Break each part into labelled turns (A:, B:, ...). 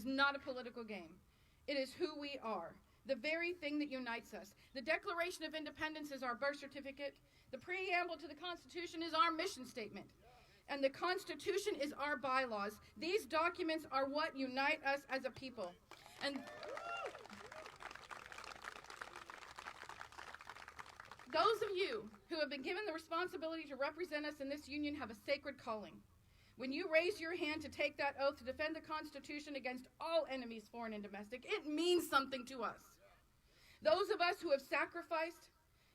A: not a political game. It is who we are, the very thing that unites us. The Declaration of Independence is our birth certificate. The preamble to the Constitution is our mission statement. And the Constitution is our bylaws. These documents are what unite us as a people. And those of you who have been given the responsibility to represent us in this union have a sacred calling. When you raise your hand to take that oath to defend the Constitution against all enemies, foreign and domestic, it means something to us. Those of us who have sacrificed,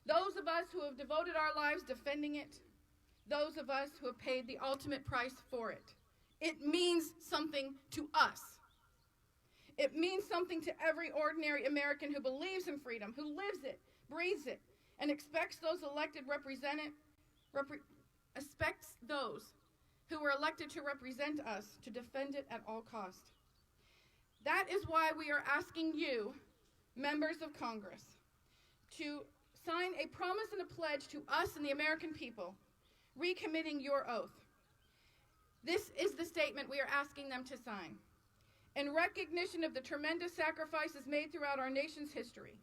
A: those of us who have devoted our lives defending it, those of us who have paid the ultimate price for it. It means something to us. It means something to every ordinary American who believes in freedom, who lives it, breathes it, and expects those who were elected to represent us to defend it at all cost. That is why we are asking you, members of Congress, to sign a promise and a pledge to us and the American people, recommitting your oath. This is the statement we are asking them to sign. In recognition of the tremendous sacrifices made throughout our nation's history,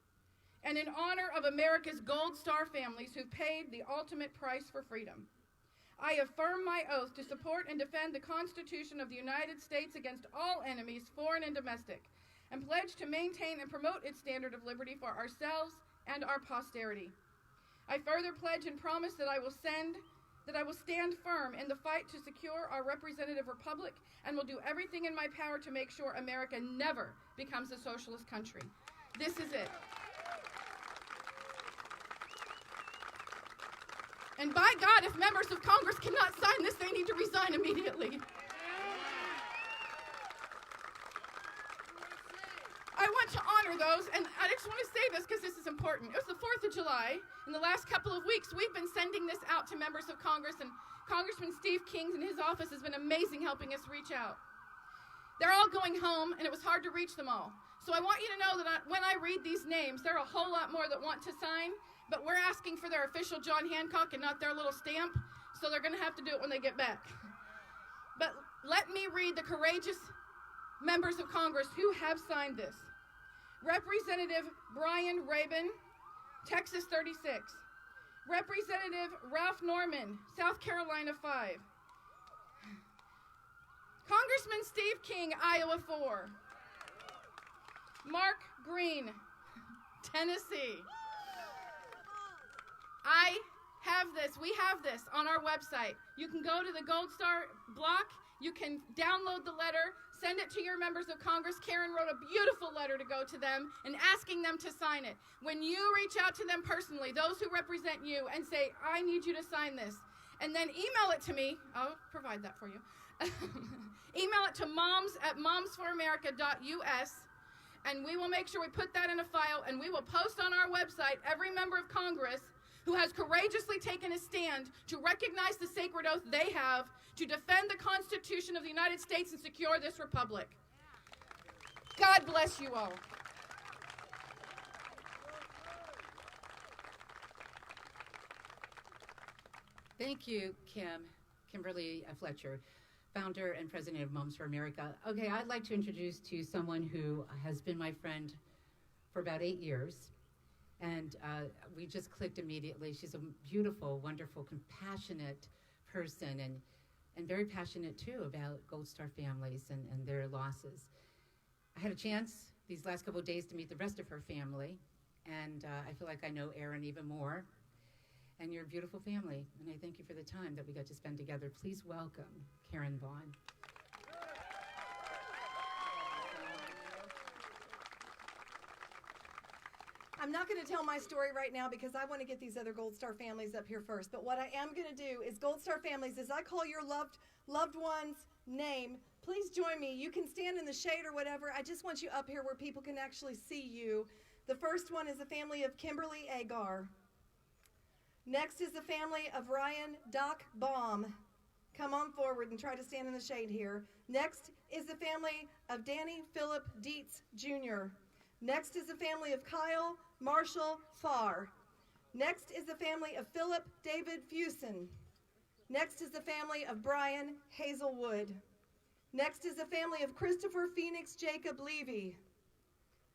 A: and in honor of America's Gold Star families who paid the ultimate price for freedom, I affirm my oath to support and defend the Constitution of the United States against all enemies, foreign and domestic, and pledge to maintain and promote its standard of liberty for ourselves and our posterity. I further pledge and promise that I will stand firm in the fight to secure our representative republic and will do everything in my power to make sure America never becomes a socialist country. This is it. And by God, if members of Congress cannot sign this, they need to resign immediately. I want to honor those, and I just want to say this because this is important. It was the 4th of July. In the last couple of weeks, we've been sending this out to members of Congress, and Congressman Steve King and his office has been amazing helping us reach out. They're all going home, and it was hard to reach them all. So I want you to know that when I read these names, there are a whole lot more that want to sign, but we're asking for their official John Hancock and not their little stamp, so they're going to have to do it when they get back. But let me read the courageous members of Congress who have signed this. Representative Brian Rabin, Texas 36. Representative Ralph Norman, South Carolina 5. Congressman Steve King, Iowa 4. Mark Green, Tennessee. We have this on our website. You can go to the Gold Star block, you can download the letter, send it to your members of Congress. Karen wrote a beautiful letter to go to them and asking them to sign it. When you reach out to them personally, those who represent you, and say, I need you to sign this, and then email it to me, I'll provide that for you. Email it to moms@momsforamerica.us, and we will make sure we put that in a file, and we will post on our website every member of Congress who has courageously taken a stand to recognize the sacred oath they have to defend the Constitution of the United States and secure this republic. God bless you all.
B: Thank you, Kimberly Fletcher, founder and president of Moms for America. Okay, I'd like to introduce to you someone who has been my friend for about 8 years. And we just clicked immediately. She's a beautiful, wonderful, compassionate person, and very passionate, too, about Gold Star families and their losses. I had a chance these last couple of days to meet the rest of her family, and I feel like I know Erin even more. And you're a beautiful family, and I thank you for the time that we got to spend together. Please welcome Karen Vaughn.
C: I'm not going to tell my story right now because I want to get these other Gold Star families up here first. But what I am going to do is, Gold Star families, as I call your loved one's name, please join me. You can stand in the shade or whatever. I just want you up here where people can actually see you. The first one is the family of Kimberly Agar. Next is the family of Ryan Doc Baum. Come on forward and try to stand in the shade here. Next is the family of Danny Philip Dietz Jr. Next is the family of Kyle Marshall Farr. Next is the family of Philip David Fusen. Next is the family of Brian Hazelwood. Next is the family of Christopher Phoenix Jacob Levy.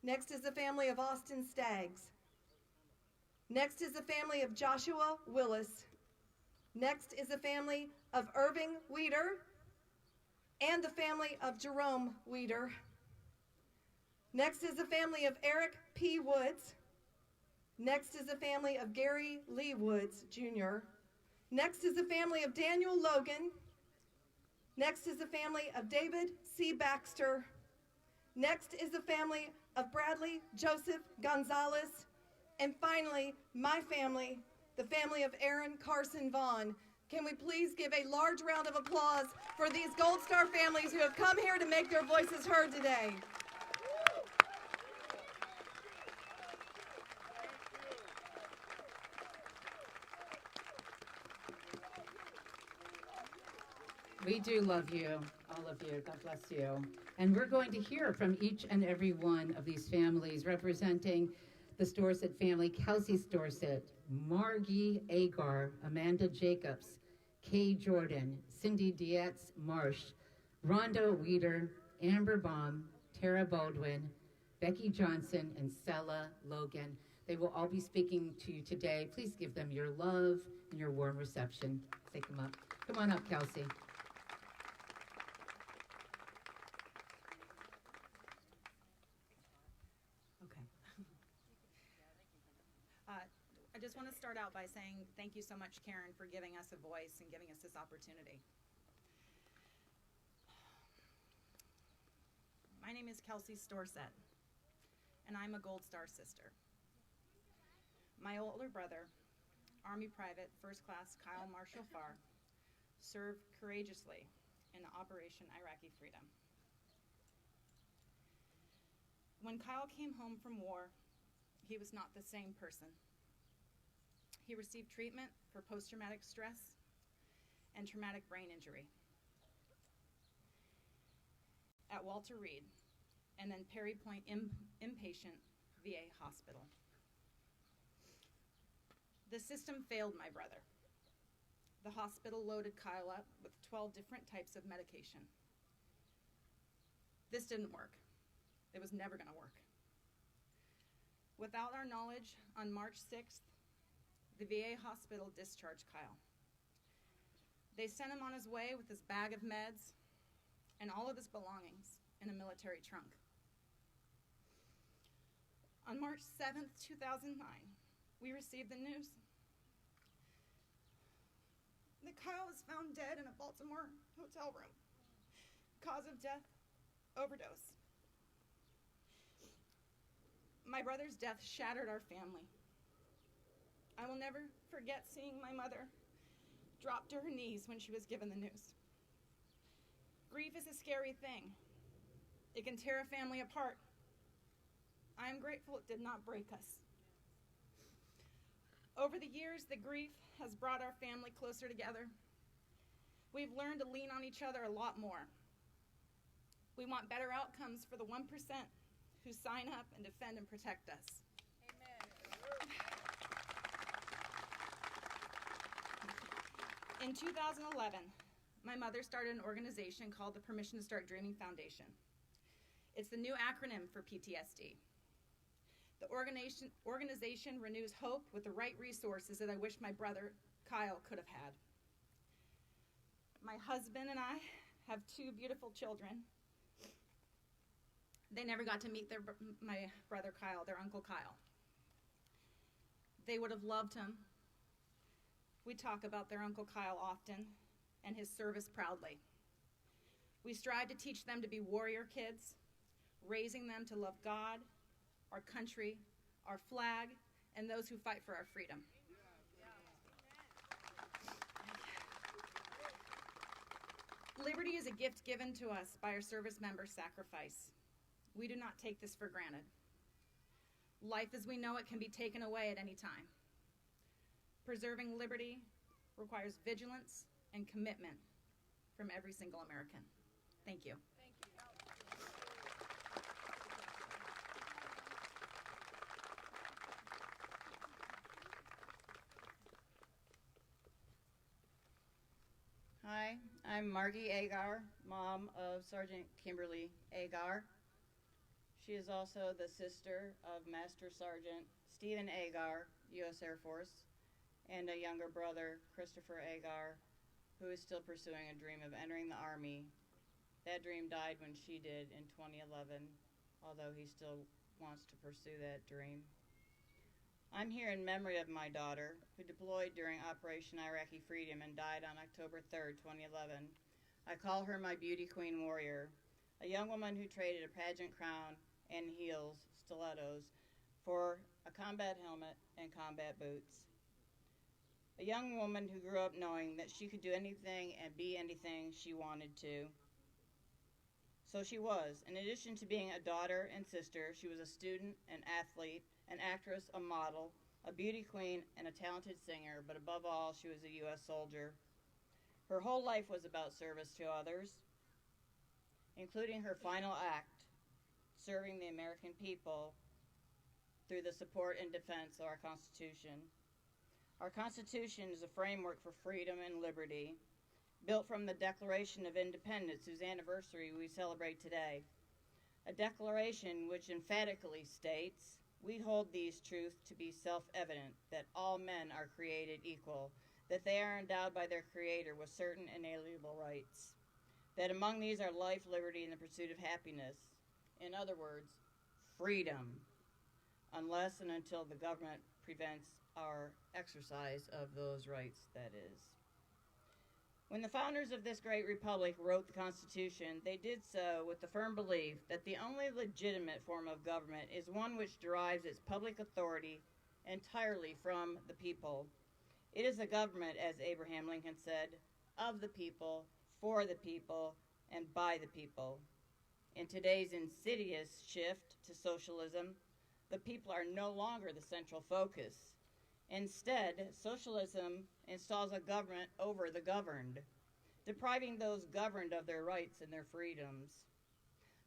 C: Next is the family of Austin Staggs. Next is the family of Joshua Willis. Next is the family of Irving Wieder and the family of Jerome Wieder. Next is the family of Eric P. Woods. Next is the family of Gary Lee Woods, Jr. Next is the family of Daniel Logan. Next is the family of David C. Baxter. Next is the family of Bradley Joseph Gonzalez. And finally, my family, the family of Aaron Carson Vaughn. Can we please give a large round of applause for these Gold Star families who have come here to make their voices heard today?
B: We do love you, all of you. God bless you. And we're going to hear from each and every one of these families representing the Storseth family: Kelsey Storseth, Margie Agar, Amanda Jacobs, Kay Jorden, Cindy Dietz-Marsh, Rondo Wieder, Amber Baum, Tara Baldwin, Becky Johnson, and Sella Logan. They will all be speaking to you today. Please give them your love and your warm reception. Take them up. Come on up, Kelsey.
D: I just want to start out by saying thank you so much, Karen, for giving us a voice and giving us this opportunity. My name is Kelsey Storseth, and I'm a Gold Star sister. My older brother, Army Private First Class Kyle Marshall Farr, served courageously in Operation Iraqi Freedom. When Kyle came home from war, he was not the same person. He received treatment for post-traumatic stress and traumatic brain injury at Walter Reed and then Perry Point Inpatient VA Hospital. The system failed my brother. The hospital loaded Kyle up with 12 different types of medication. This didn't work. It was never going to work. Without our knowledge, on March 6th, the VA hospital discharged Kyle. They sent him on his way with his bag of meds and all of his belongings in a military trunk. On March 7th, 2009, we received the news that Kyle was found dead in a Baltimore hotel room. Cause of death, overdose. My brother's death shattered our family. I will never forget seeing my mother drop to her knees when she was given the news. Grief is a scary thing. It can tear a family apart. I am grateful it did not break us. Over the years, the grief has brought our family closer together. We've learned to lean on each other a lot more. We want better outcomes for the 1% who sign up and defend and protect us. In 2011, my mother started an organization called the Permission to Start Dreaming Foundation. It's the new acronym for PTSD. The organization renews hope with the right resources that I wish my brother, Kyle, could have had. My husband and I have 2 beautiful children. They never got to meet my brother Kyle, their Uncle Kyle. They would have loved him. We talk about their Uncle Kyle often and his service proudly. We strive to teach them to be warrior kids, raising them to love God, our country, our flag, and those who fight for our freedom. Liberty is a gift given to us by our service members' sacrifice. We do not take this for granted. Life as we know it can be taken away at any time. Preserving liberty requires vigilance and commitment from every single American. Thank you.
E: Hi, I'm Margie Agar, mom of Sergeant Kimberly Agar. She is also the sister of Master Sergeant Stephen Agar, U.S. Air Force, and a younger brother, Christopher Agar, who is still pursuing a dream of entering the Army. That dream died when she did in 2011, although he still wants to pursue that dream. I'm here in memory of my daughter, who deployed during Operation Iraqi Freedom and died on October 3rd, 2011. I call her my beauty queen warrior, a young woman who traded a pageant crown and heels, stilettos, for a combat helmet and combat boots. A young woman who grew up knowing that she could do anything and be anything she wanted to. So she was. In addition to being a daughter and sister, she was a student, an athlete, an actress, a model, a beauty queen, and a talented singer, but above all, she was a U.S. soldier. Her whole life was about service to others, including her final act, serving the American people through the support and defense of our Constitution. Our Constitution is a framework for freedom and liberty, built from the Declaration of Independence, whose anniversary we celebrate today. A declaration which emphatically states, "We hold these truths to be self-evident, that all men are created equal, that they are endowed by their Creator with certain inalienable rights, that among these are life, liberty, and the pursuit of happiness." In other words, freedom, unless and until the government prevents our exercise of those rights, that is. When the founders of this great republic wrote the Constitution, they did so with the firm belief that the only legitimate form of government is one which derives its public authority entirely from the people. It is a government, as Abraham Lincoln said, of the people, for the people, and by the people. In today's insidious shift to socialism, the people are no longer the central focus. Instead, socialism installs a government over the governed, depriving those governed of their rights and their freedoms.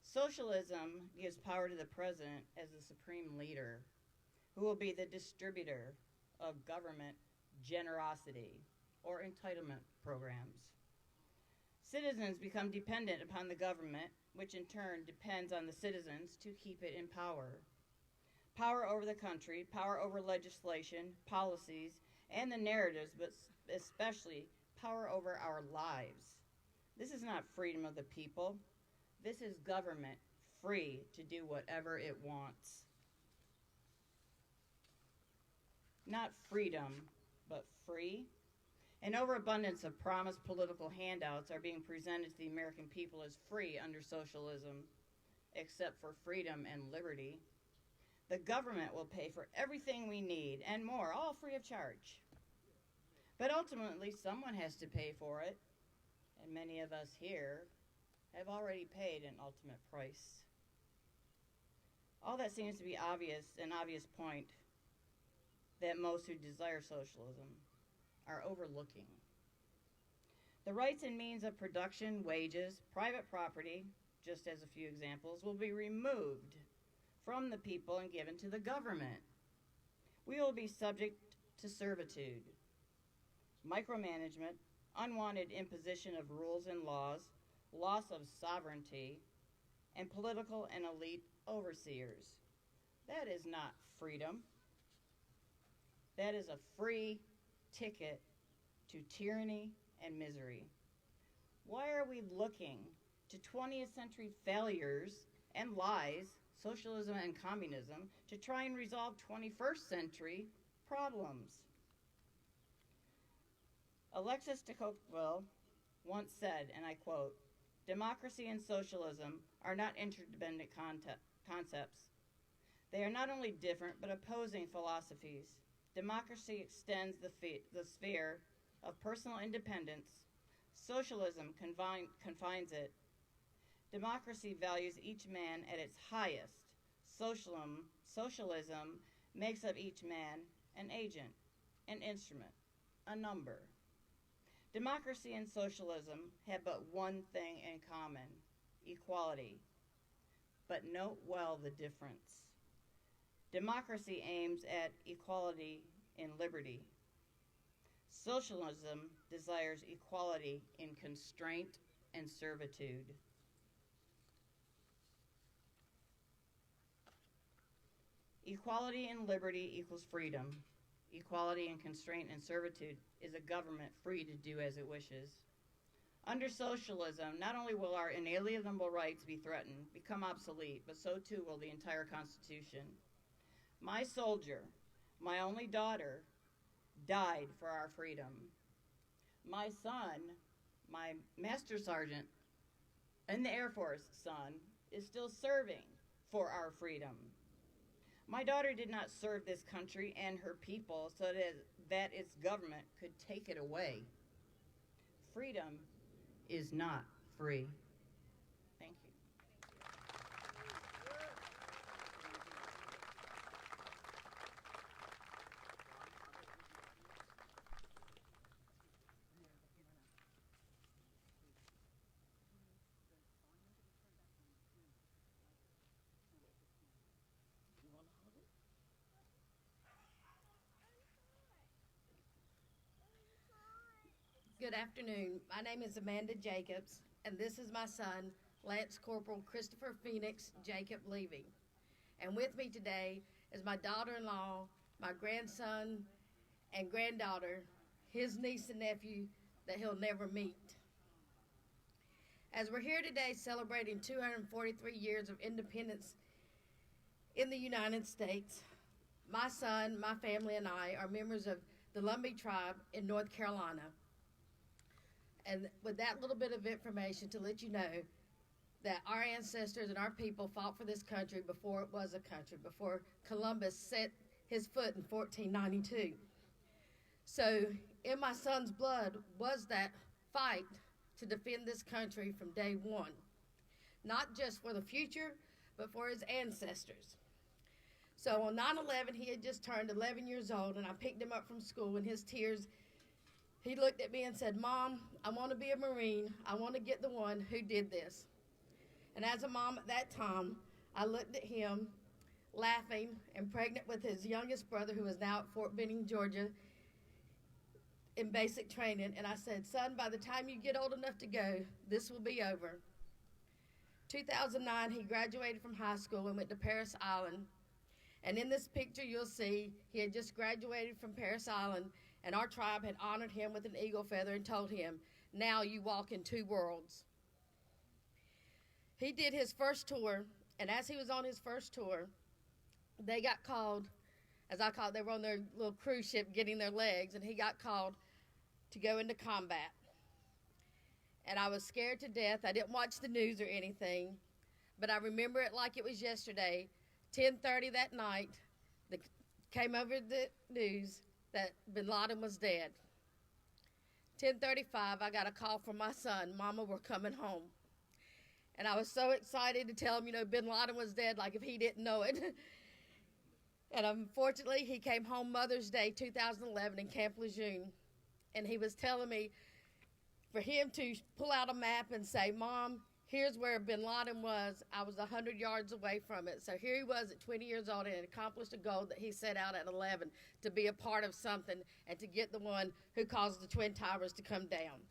E: Socialism gives power to the president as the supreme leader, who will be the distributor of government generosity or entitlement programs. Citizens become dependent upon the government, which in turn depends on the citizens to keep it in power. Power over the country, power over legislation, policies, and the narratives, but especially power over our lives. This is not freedom of the people. This is government free to do whatever it wants. Not freedom, but free. An overabundance of promised political handouts are being presented to the American people as free under socialism, except for freedom and liberty. The government will pay for everything we need and more, all free of charge. But ultimately, someone has to pay for it, and many of us here have already paid an ultimate price. All that seems to be an obvious point that most who desire socialism are overlooking. The rights and means of production, wages, private property, just as a few examples, will be removed from the people and given to the government. We will be subject to servitude, micromanagement, unwanted imposition of rules and laws, loss of sovereignty, and political and elite overseers. That is not freedom. That is a free ticket to tyranny and misery. Why are we looking to 20th century failures and lies, socialism and communism, to try and resolve 21st century problems? Alexis de Tocqueville once said, and I quote, "Democracy and socialism are not interdependent concepts. They are not only different, but opposing philosophies. Democracy extends the sphere of personal independence. Socialism confines it. Democracy values each man at its highest. Socialism makes of each man an agent, an instrument, a number. Democracy and socialism have but one thing in common, equality. But note well the difference. Democracy aims at equality in liberty. Socialism desires equality in constraint and servitude. Equality and liberty equals freedom. Equality and constraint and servitude is a government free to do as it wishes. Under socialism, not only will our inalienable rights be threatened, become obsolete, but so too will the entire Constitution. My soldier, my only daughter, died for our freedom. My son, my master sergeant in the Air Force son, is still serving for our freedom. My daughter did not serve this country and her people so that its government could take it away. Freedom is not free. Thank you.
F: Good afternoon. My name is Amanda Jacobs, and this is my son, Lance Corporal Christopher Phoenix Jacob Levy. And with me today is my daughter-in-law, my grandson and granddaughter, his niece and nephew that he'll never meet. As we're here today celebrating 243 years of independence in the United States, my son, my family, and I are members of the Lumbee tribe in North Carolina. And with that little bit of information to let you know that our ancestors and our people fought for this country before it was a country, before Columbus set his foot in 1492. So in my son's blood was that fight to defend this country from day one, not just for the future, but for his ancestors. So on 9/11, he had just turned 11 years old, and I picked him up from school, and his tears, he looked at me and said, "Mom, I want to be a Marine. I want to get the one who did this." And as a mom at that time, I looked at him, laughing and pregnant with his youngest brother, who is now at Fort Benning, Georgia, in basic training. And I said, "Son, by the time you get old enough to go, this will be over." 2009, he graduated from high school and went to Parris Island. And in this picture, you'll see he had just graduated from Parris Island, and our tribe had honored him with an eagle feather and told him, "Now you walk in two worlds." He did his first tour, and as he was on his first tour, they got called, as I call it, they were on their little cruise ship getting their legs, and he got called to go into combat. And I was scared to death. I didn't watch the news or anything, but I remember it like it was yesterday. 10:30 that night, came over the news that bin Laden was dead. 10:35, I got a call from my son, "Mama, we're coming home." And I was so excited to tell him, bin Laden was dead, like if he didn't know it. And unfortunately, he came home Mother's Day 2011 in Camp Lejeune. And he was telling me for him to pull out a map and say, "Mom, here's where bin Laden was. I was 100 yards away from it." So here he was at 20 years old and had accomplished a goal that he set out at 11 to be a part of something and to get the one who caused the Twin Towers to come down.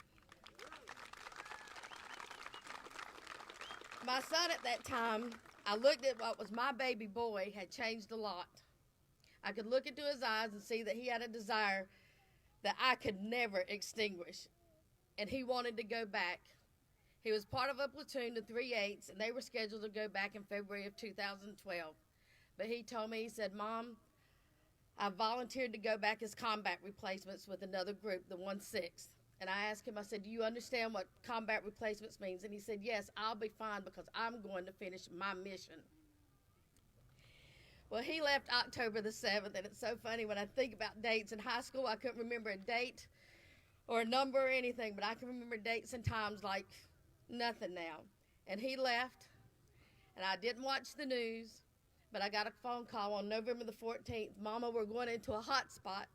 F: My son at that time, I looked at what was my baby boy, had changed a lot. I could look into his eyes and see that he had a desire that I could never extinguish, and he wanted to go back. He was part of a platoon, the 3/8, and they were scheduled to go back in February of 2012. But he told me, he said, "Mom, I volunteered to go back as combat replacements with another group, the 1/6. And I asked him, I said, "Do you understand what combat replacements means?" And he said, "Yes, I'll be fine because I'm going to finish my mission." Well, he left October the 7th, and it's so funny when I think about dates. In high school, I couldn't remember a date or a number or anything, but I can remember dates and times like nothing now. And he left, and I didn't watch the news, but I got a phone call on November the 14th. "Mama, we're going into a hot spot.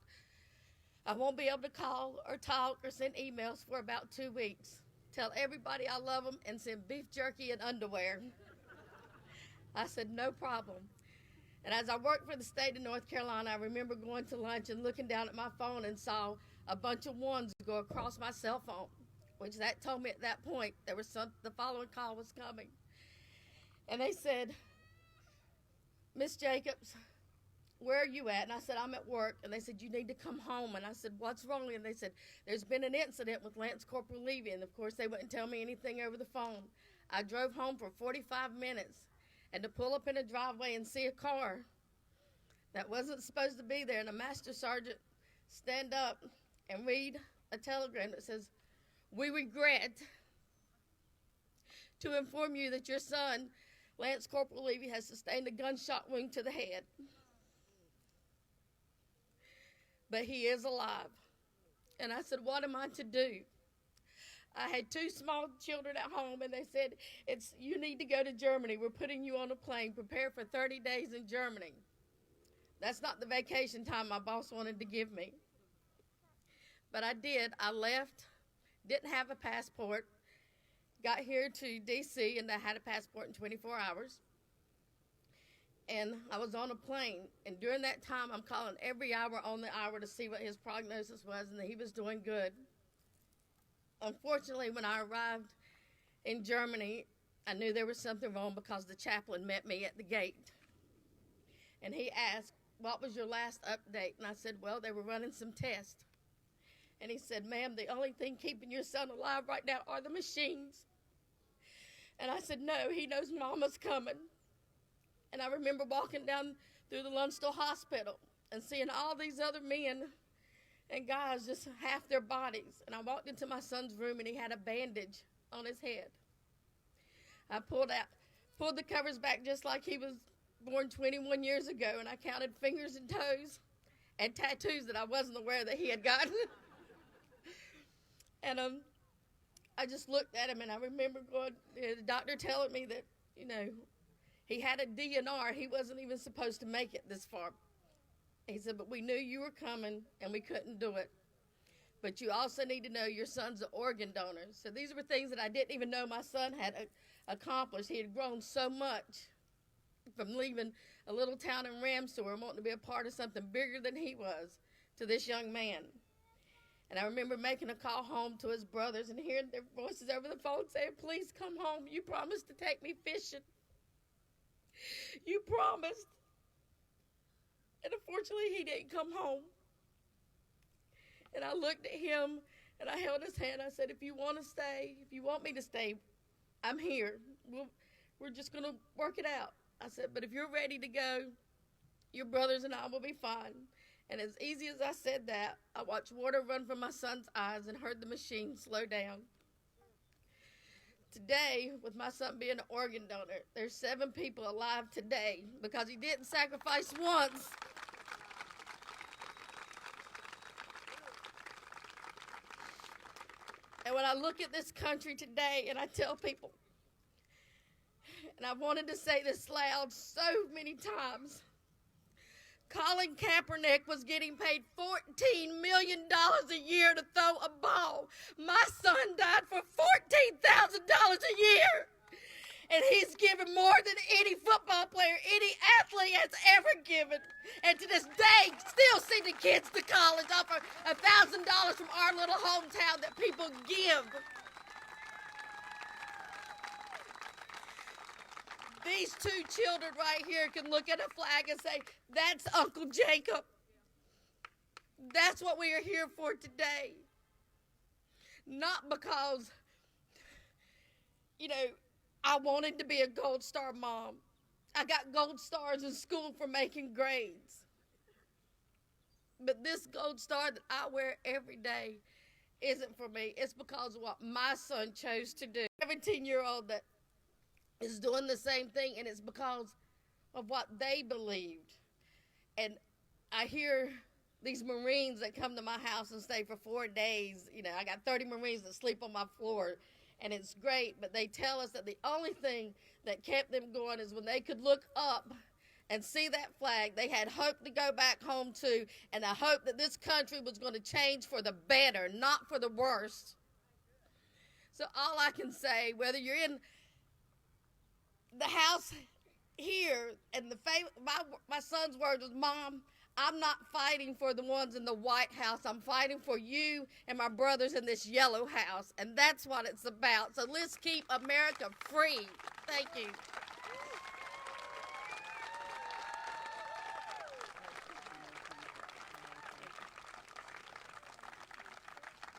F: I won't be able to call or talk or send emails for about 2 weeks. Tell everybody I love them and send beef jerky and underwear." I said, "No problem." And as I worked for the state of North Carolina, I remember going to lunch and looking down at my phone and saw a bunch of ones go across my cell phone, which that told me at that point there was the following call was coming. And they said, Miss Jacobs, where are you at? And I said, I'm at work. And they said, you need to come home. And I said, what's wrong? And they said, there's been an incident with Lance Corporal Levy. And of course, they wouldn't tell me anything over the phone. I drove home for 45 minutes, and to pull up in a driveway and see a car that wasn't supposed to be there, and a master sergeant stand up and read a telegram that says, we regret to inform you that your son, Lance Corporal Levy, has sustained a gunshot wound to the head. But he is alive. And I said, what am I to do? I had 2 small children at home, and they said, you need to go to Germany. We're putting you on a plane. Prepare for 30 days in Germany. That's not the vacation time my boss wanted to give me. But I did. I left, didn't have a passport, got here to D.C., and I had a passport in 24 hours. And I was on a plane, and during that time, I'm calling every hour on the hour to see what his prognosis was, and that he was doing good. Unfortunately, when I arrived in Germany, I knew there was something wrong because the chaplain met me at the gate. And he asked, what was your last update? And I said, well, they were running some tests. And he said, ma'am, the only thing keeping your son alive right now are the machines. And I said, no, he knows Mama's coming. And I remember walking down through the Lunstall Hospital and seeing all these other men and guys just half their bodies. And I walked into my son's room, and he had a bandage on his head. I pulled the covers back just like he was born 21 years ago, and I counted fingers and toes and tattoos that I wasn't aware that he had gotten. And I just looked at him, and I remember the doctor telling me that, he had a DNR. He wasn't even supposed to make it this far. He said, but we knew you were coming, and we couldn't do it. But you also need to know your son's an organ donor. So these were things that I didn't even know my son had accomplished. He had grown so much from leaving a little town in Ramsor and wanting to be a part of something bigger than he was to this young man. And I remember making a call home to his brothers and hearing their voices over the phone saying, please come home. You promised to take me fishing. You promised. And unfortunately, he didn't come home. And I looked at him, and I held his hand. I said, if you want to stay, if you want me to stay, I'm here. We're just going to work it out. I said, but if you're ready to go, your brothers and I will be fine. And as easy as I said that, I watched water run from my son's eyes and heard the machine slow down. Today, with my son being an organ donor, there's 7 people alive today because he didn't sacrifice once. And when I look at this country today and I tell people, and I wanted to say this loud so many times, Colin Kaepernick was getting paid $14 million a year to throw a ball. My son died for $14,000 a year. And he's given more than any football player, any athlete has ever given. And to this day, still sending kids to college off of $1,000 from our little hometown that people give. These 2 children right here can look at a flag and say, that's Uncle Jacob. That's what we are here for today. Not because, I wanted to be a Gold Star mom. I got gold stars in school for making grades. But this gold star that I wear every day isn't for me. It's because of what my son chose to do. 17-year-old that is doing the same thing, and it's because of what they believed. And I hear these Marines that come to my house and stay for 4 days. I got 30 Marines that sleep on my floor, and it's great, but they tell us that the only thing that kept them going is when they could look up and see that flag, they had hope to go back home to, and I hope that this country was going to change for the better, not for the worse. So all I can say, whether you're in the house here, and my son's word was, Mom, I'm not fighting for the ones in the White House. I'm fighting for you and my brothers in this yellow house. And that's what it's about. So let's keep America free. Thank you.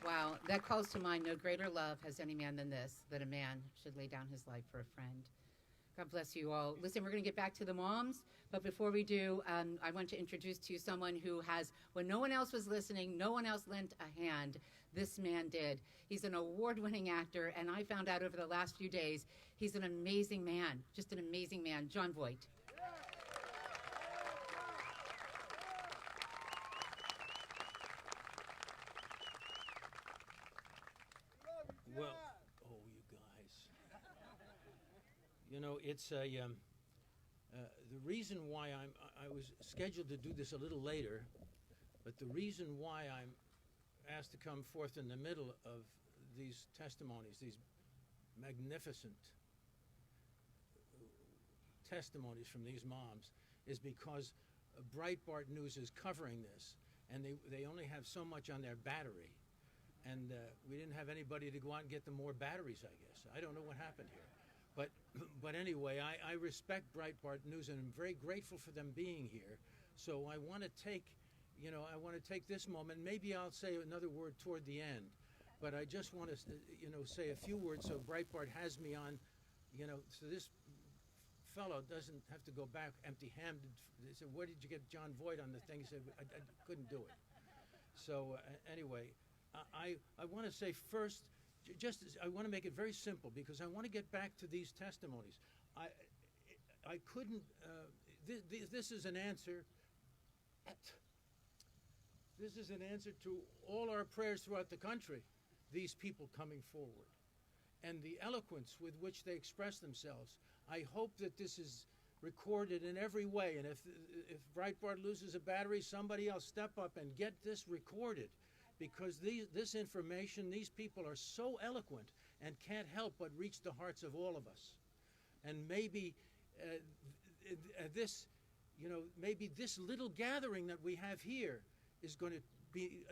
B: Wow, that calls to mind, no greater love has any man than this, that a man should lay down his life for a friend. God bless you all. Listen, we're going to get back to the moms, but before we do, I want to introduce to you someone who has, when no one else was listening, no one else lent a hand, this man did. He's an award-winning actor, and I found out over the last few days, he's an amazing man, just an amazing man, Jon Voight.
G: Well, oh, you guys. You know, it's a, the reason why I was scheduled to do this a little later, but the reason why I'm asked to come forth in the middle of these testimonies, these magnificent testimonies from these moms, is because Breitbart News is covering this, and they only have so much on their battery. And we didn't have anybody to go out and get them more batteries, I guess. I don't know what happened here. But anyway, I respect Breitbart News, and I'm very grateful for them being here. So I want to take, this moment. Maybe I'll say another word toward the end. But I just want to, say a few words so Breitbart has me on, so this fellow doesn't have to go back empty-handed. They said, where did you get Jon Voight on the thing? He said, I couldn't do it. So anyway, I want to say first, I want to make it very simple because I want to get back to these testimonies. I couldn't, this is an answer. This is an answer to all our prayers throughout the country, these people coming forward, and the eloquence with which they express themselves. I hope that this is recorded in every way, and if Breitbart loses a battery, somebody else step up and get this recorded, because this information, these people are so eloquent and can't help but reach the hearts of all of us. And maybe maybe this little gathering that we have here is going to be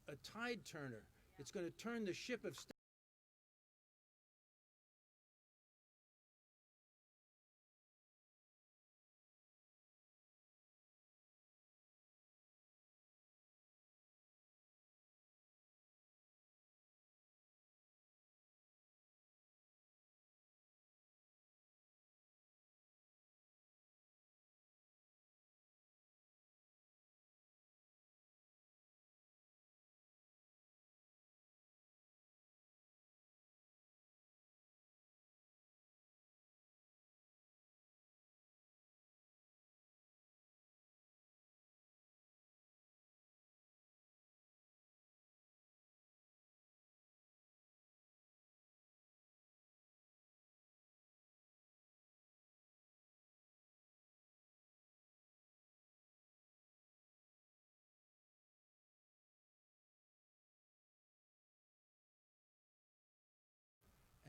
G: a tide turner. It's going to turn the ship of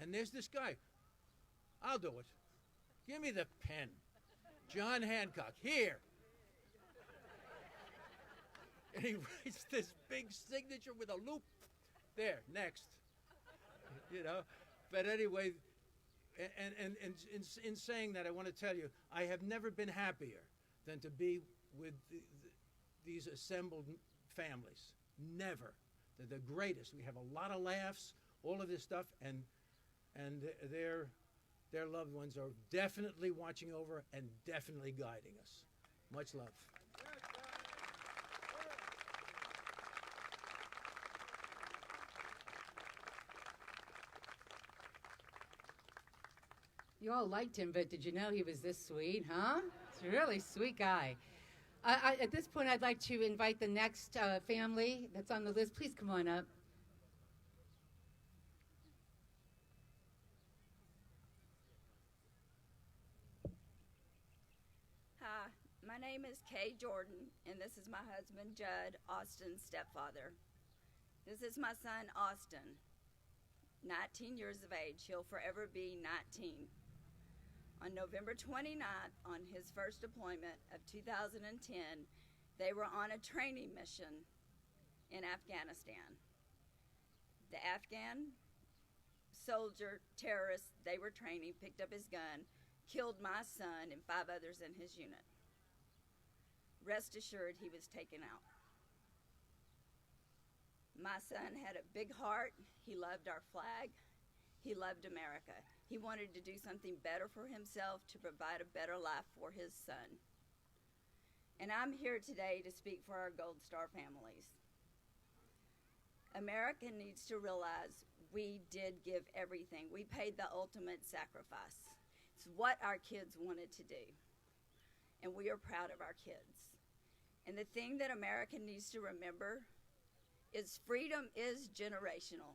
G: And there's this guy. I'll do it. Give me the pen. John Hancock, here. And he writes this big signature with a loop. There, next. You know? But anyway, and in saying that, I want to tell you, I have never been happier than to be with these assembled families. Never. They're the greatest. We have a lot of laughs, all of this stuff, and their loved ones are definitely watching over and definitely guiding us. Much love.
B: You all liked him, but did you know he was this sweet, huh? He's a really sweet guy. At this point, I'd like to invite the next family that's on the list. Please come on up.
H: Hi, my name is Kay Jorden, and this is my husband, Judd, Austin's stepfather. This is my son, Austin, 19 years of age. He'll forever be 19. On November 29th, on his first deployment of 2010, they were on a training mission in Afghanistan. The Afghan soldier terrorists they were training picked up his gun, killed my son and 5 others in his unit. Rest assured, he was taken out. My son had a big heart. He loved our flag. He loved America. He wanted to do something better for himself, to provide a better life for his son. And I'm here today to speak for our Gold Star families. America needs to realize we did give everything. We paid the ultimate sacrifice. It's what our kids wanted to do. And we are proud of our kids. And the thing that America needs to remember is freedom is generational.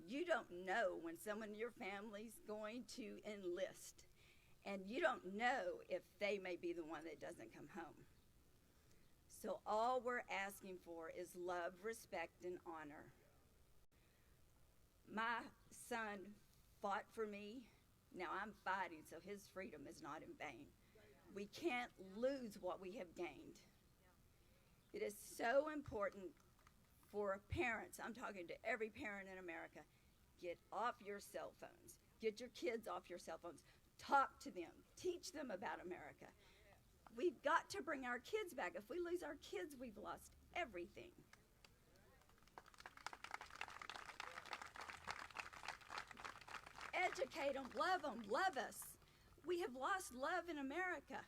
H: You don't know when someone in your family's going to enlist, and you don't know if they may be the one that doesn't come home. So all we're asking for is love, respect, and honor. My son fought for me. Now I'm fighting, so his freedom is not in vain. We can't lose what we have gained. It is so important for parents. I'm talking to every parent in America. Get off your cell phones. Get your kids off your cell phones. Talk to them. Teach them about America. We've got to bring our kids back. If we lose our kids, we've lost everything. Educate them, love us. We have lost love in America.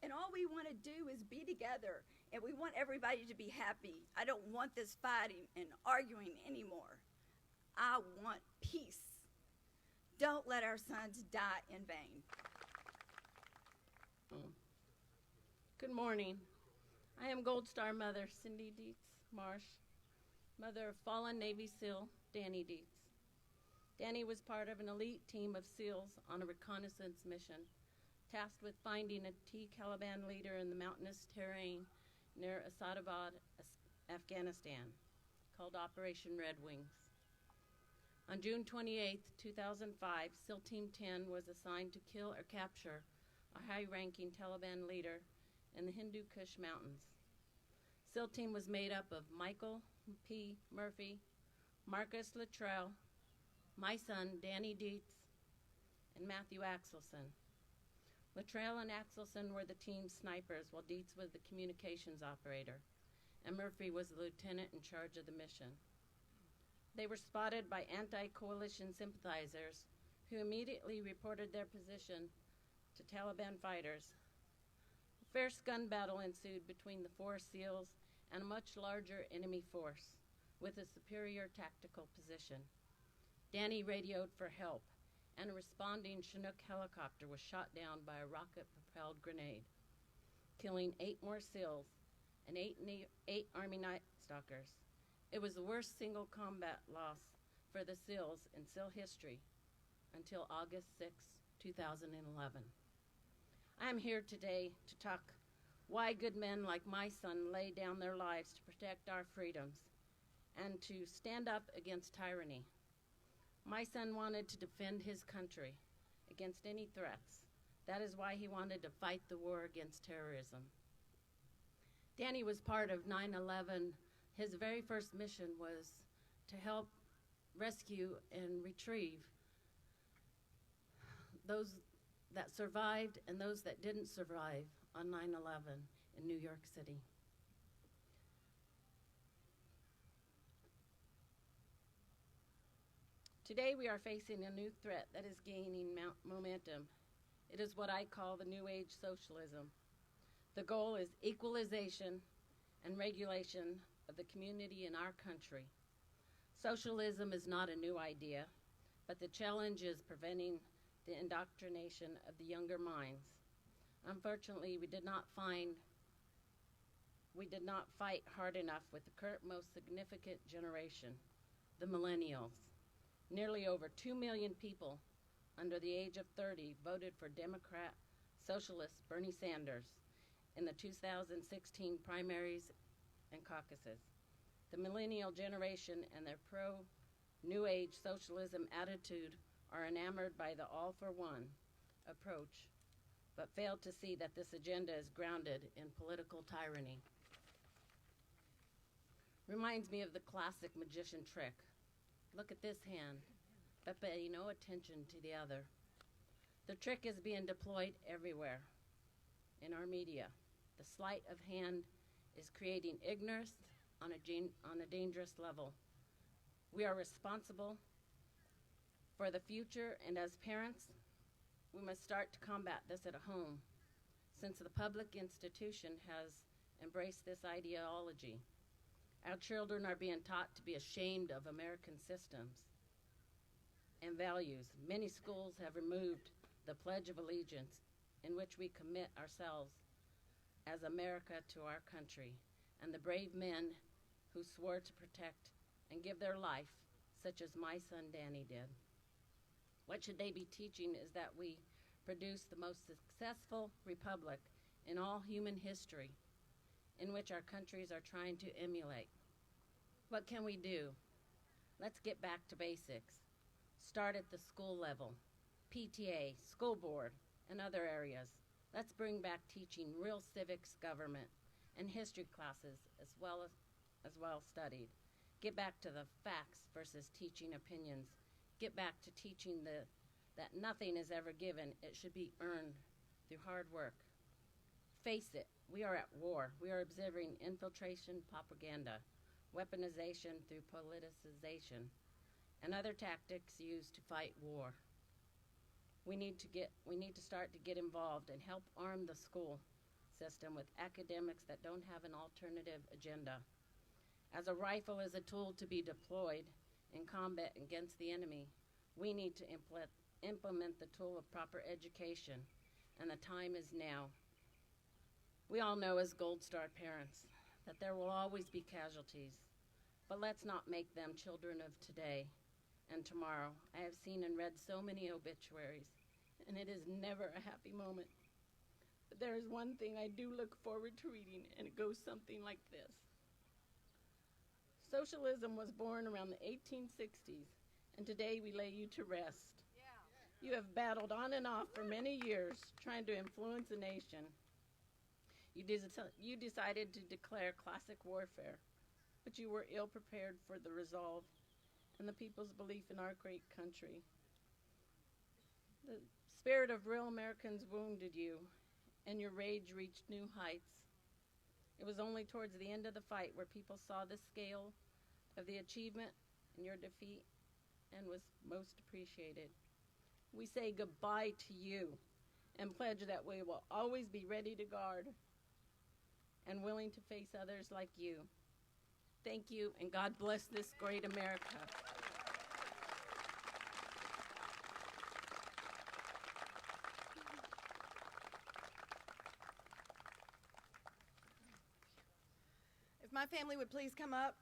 H: And all we want to do is be together. And we want everybody to be happy. I don't want this fighting and arguing anymore. I want peace. Don't let our sons die in vain.
I: Good morning. I am Gold Star Mother Cindy Dietz-Marsh, mother of fallen Navy SEAL Danny Dietz. Danny was part of an elite team of SEALs on a reconnaissance mission, tasked with finding a Taliban leader in the mountainous terrain near Asadabad, Afghanistan, called Operation Red Wings. On June 28, 2005, SEAL Team 10 was assigned to kill or capture a high-ranking Taliban leader in the Hindu Kush Mountains. SEAL Team was made up of Michael P. Murphy, Marcus Luttrell, my son Danny Dietz, and Matthew Axelson. Luttrell and Axelson were the team's snipers, while Dietz was the communications operator, and Murphy was the lieutenant in charge of the mission. They were spotted by anti-coalition sympathizers who immediately reported their position to Taliban fighters. A fierce gun battle ensued between the 4 SEALs and a much larger enemy force with a superior tactical position. Danny radioed for help, and a responding Chinook helicopter was shot down by a rocket-propelled grenade, killing 8 more SEALs and 8 Army Night Stalkers. It was the worst single combat loss for the SEALs in SEAL history until August 6, 2011. I am here today to talk why good men like my son lay down their lives to protect our freedoms and to stand up against tyranny. My son wanted to defend his country against any threats. That is why he wanted to fight the war against terrorism. Danny was part of 9/11. His very first mission was to help rescue and retrieve those that survived and those that didn't survive on 9/11 in New York City. Today we are facing a new threat that is gaining momentum. It is what I call the New Age socialism. The goal is equalization and regulation of the community in our country. Socialism is not a new idea, but the challenge is preventing the indoctrination of the younger minds. Unfortunately, we did not fight hard enough with the current most significant generation, the millennials. Nearly over 2 million people under the age of 30 voted for Democrat Socialist Bernie Sanders in the 2016 primaries and caucuses. The millennial generation and their pro-New Age socialism attitude are enamored by the all-for-one approach, but fail to see that this agenda is grounded in political tyranny. Reminds me of the classic magician trick. Look at this hand, but pay no attention to the other. The trick is being deployed everywhere in our media. The sleight of hand is creating ignorance on a dangerous level. We are responsible for the future, and as parents, we must start to combat this at home, since the public institution has embraced this ideology. Our children are being taught to be ashamed of American systems and values. Many schools have removed the Pledge of Allegiance, in which we commit ourselves as America to our country, and the brave men who swore to protect and give their life, such as my son Danny did. What should they be teaching is that we produce the most successful republic in all human history, in which our countries are trying to emulate. What can we do? Let's get back to basics. Start at the school level, PTA, school board, and other areas. Let's bring back teaching real civics, government, and history classes as well studied. Get back to the facts versus teaching opinions. Get back to teaching that nothing is ever given. It should be earned through hard work. Face it, we are at war. We are observing infiltration, propaganda, weaponization through politicization, and other tactics used to fight war. We need to start to get involved and help arm the school system with academics that don't have an alternative agenda. As a rifle is a tool to be deployed in combat against the enemy, we need to implement the tool of proper education, and the time is now. We all know as Gold Star parents that there will always be casualties, but let's not make them children of today and tomorrow. I have seen and read so many obituaries, and it is never a happy moment. But there is one thing I do look forward to reading, and it goes something like this. Socialism was born around the 1860s, and today we lay you to rest. You have battled on and off for many years trying to influence a nation. You decided to declare classic warfare, but you were ill prepared for the resolve and the people's belief in our great country. The spirit of real Americans wounded you, and your rage reached new heights. It was only towards the end of the fight where people saw the scale of the achievement and your defeat and was most appreciated. We say goodbye to you and pledge that we will always be ready to guard and willing to face others like you. Thank you, and God bless this great America.
C: If my family would please come up.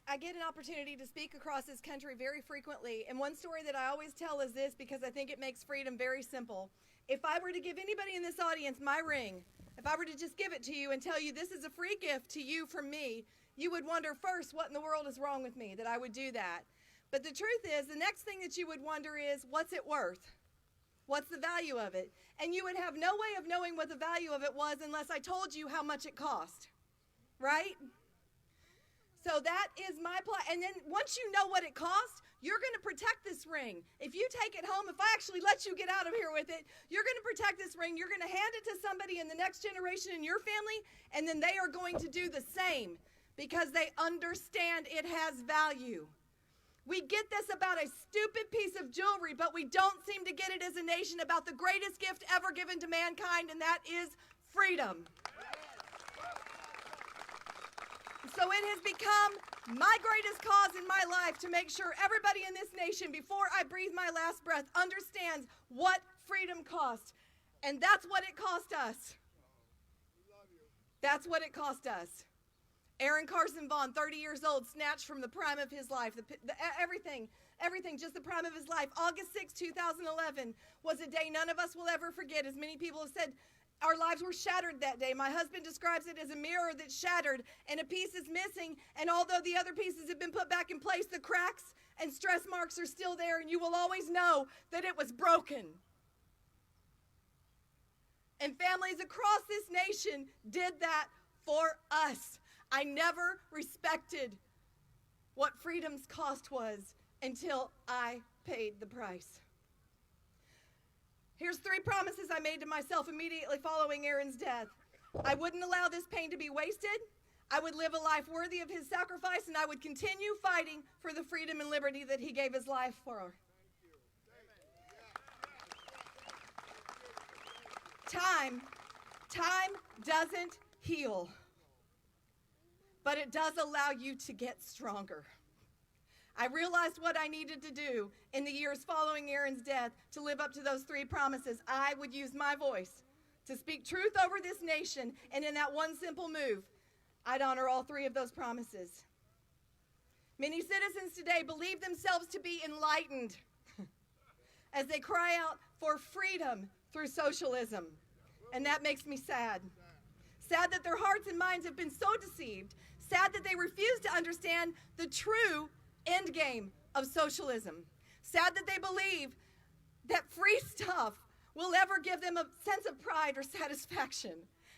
C: I get an opportunity to speak across this country very frequently, and one story that I always tell is this because I think it makes freedom very simple. If I were to give anybody in this audience my ring, if I were to just give it to you and tell you this is a free gift to you from me, you would wonder first what in the world is wrong with me that I would do that. But the truth is, the next thing that you would wonder is, what's it worth? What's the value of it? And you would have no way of knowing what the value of it was unless I told you how much it cost, right? So that is my plot. And then once you know what it cost, you're going to protect this ring. If you take it home, if I actually let you get out of here with it, you're going to protect this ring. You're going to hand it to somebody in the next generation in your family, and then they are going to do the same because they understand it has value. We get this about a stupid piece of jewelry, but we don't seem to get it as a nation about the greatest gift ever given to mankind, and that is freedom. So it has become my greatest cause in my life to make sure everybody in this nation, before I breathe my last breath, understands what freedom costs. And that's what it cost us. That's what it cost us. Aaron Carson Vaughn, 30 years old, snatched from the prime of his life, everything, just the prime of his life. August 6, 2011 was a day none of us will ever forget. As many people have said, our lives were shattered that day. My husband describes it as a mirror that's shattered and a piece is missing. And although the other pieces have been put back in place, the cracks and stress marks are still there, and you will always know that it was broken. And families across this nation did that for us. I never respected what freedom's cost was until I paid the price. Here's 3 promises I made to myself immediately following Aaron's death. I wouldn't allow this pain to be wasted. I would live a life worthy of his sacrifice, and I would continue fighting for the freedom and liberty that he gave his life for. Time doesn't heal, but it does allow you to get stronger. I realized what I needed to do in the years following Aaron's death to live up to those 3 promises. I would use my voice to speak truth over this nation, and in that one simple move, I'd honor all 3 of those promises. Many citizens today believe themselves to be enlightened as they cry out for freedom through socialism, and that makes me sad. Sad that their hearts and minds have been so deceived. Sad that they refuse to understand the true end game of socialism. Sad that they believe that free stuff will ever give them a sense of pride or satisfaction.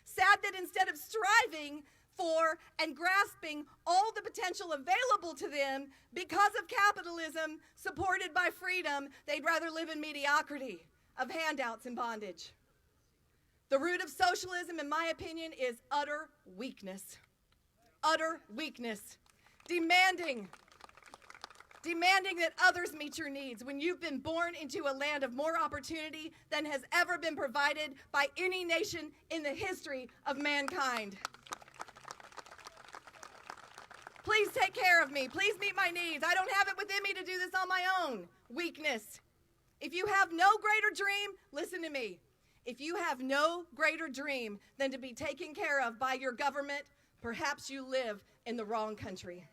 C: Sad that instead of striving for and grasping all the potential available to them because of capitalism supported by freedom, they'd rather live in mediocrity of handouts and bondage. The root of socialism, in my opinion, is utter weakness. Utter weakness. Demanding that others meet your needs when you've been born into a land of more opportunity than has ever been provided by any nation in the history of mankind. Please take care of me. Please meet my needs. I don't have it within me to do this on my own. Weakness. If you have no greater dream, listen to me. If you have no greater dream than to be taken care of by your government, perhaps you live in the wrong country.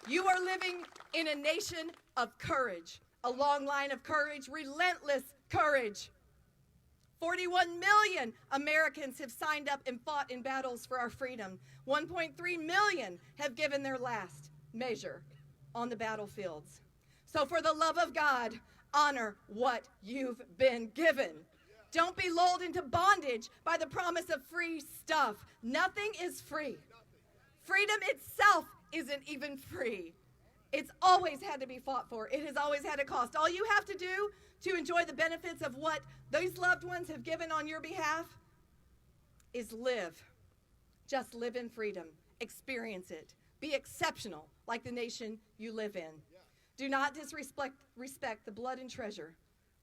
C: You are living in a nation of courage, a long line of courage, relentless courage. 41 million Americans have signed up and fought in battles for our freedom. 1.3 million have given their last measure on the battlefields. So for the love of God, honor what you've been given. Don't be lulled into bondage by the promise of free stuff. Nothing is free. Freedom itself isn't even free. It's always had to be fought for. It has always had a cost. All you have to do to enjoy the benefits of what those loved ones have given on your behalf is live. Just live in freedom. Experience it. Be exceptional like the nation you live in. Do not disrespect the blood and treasure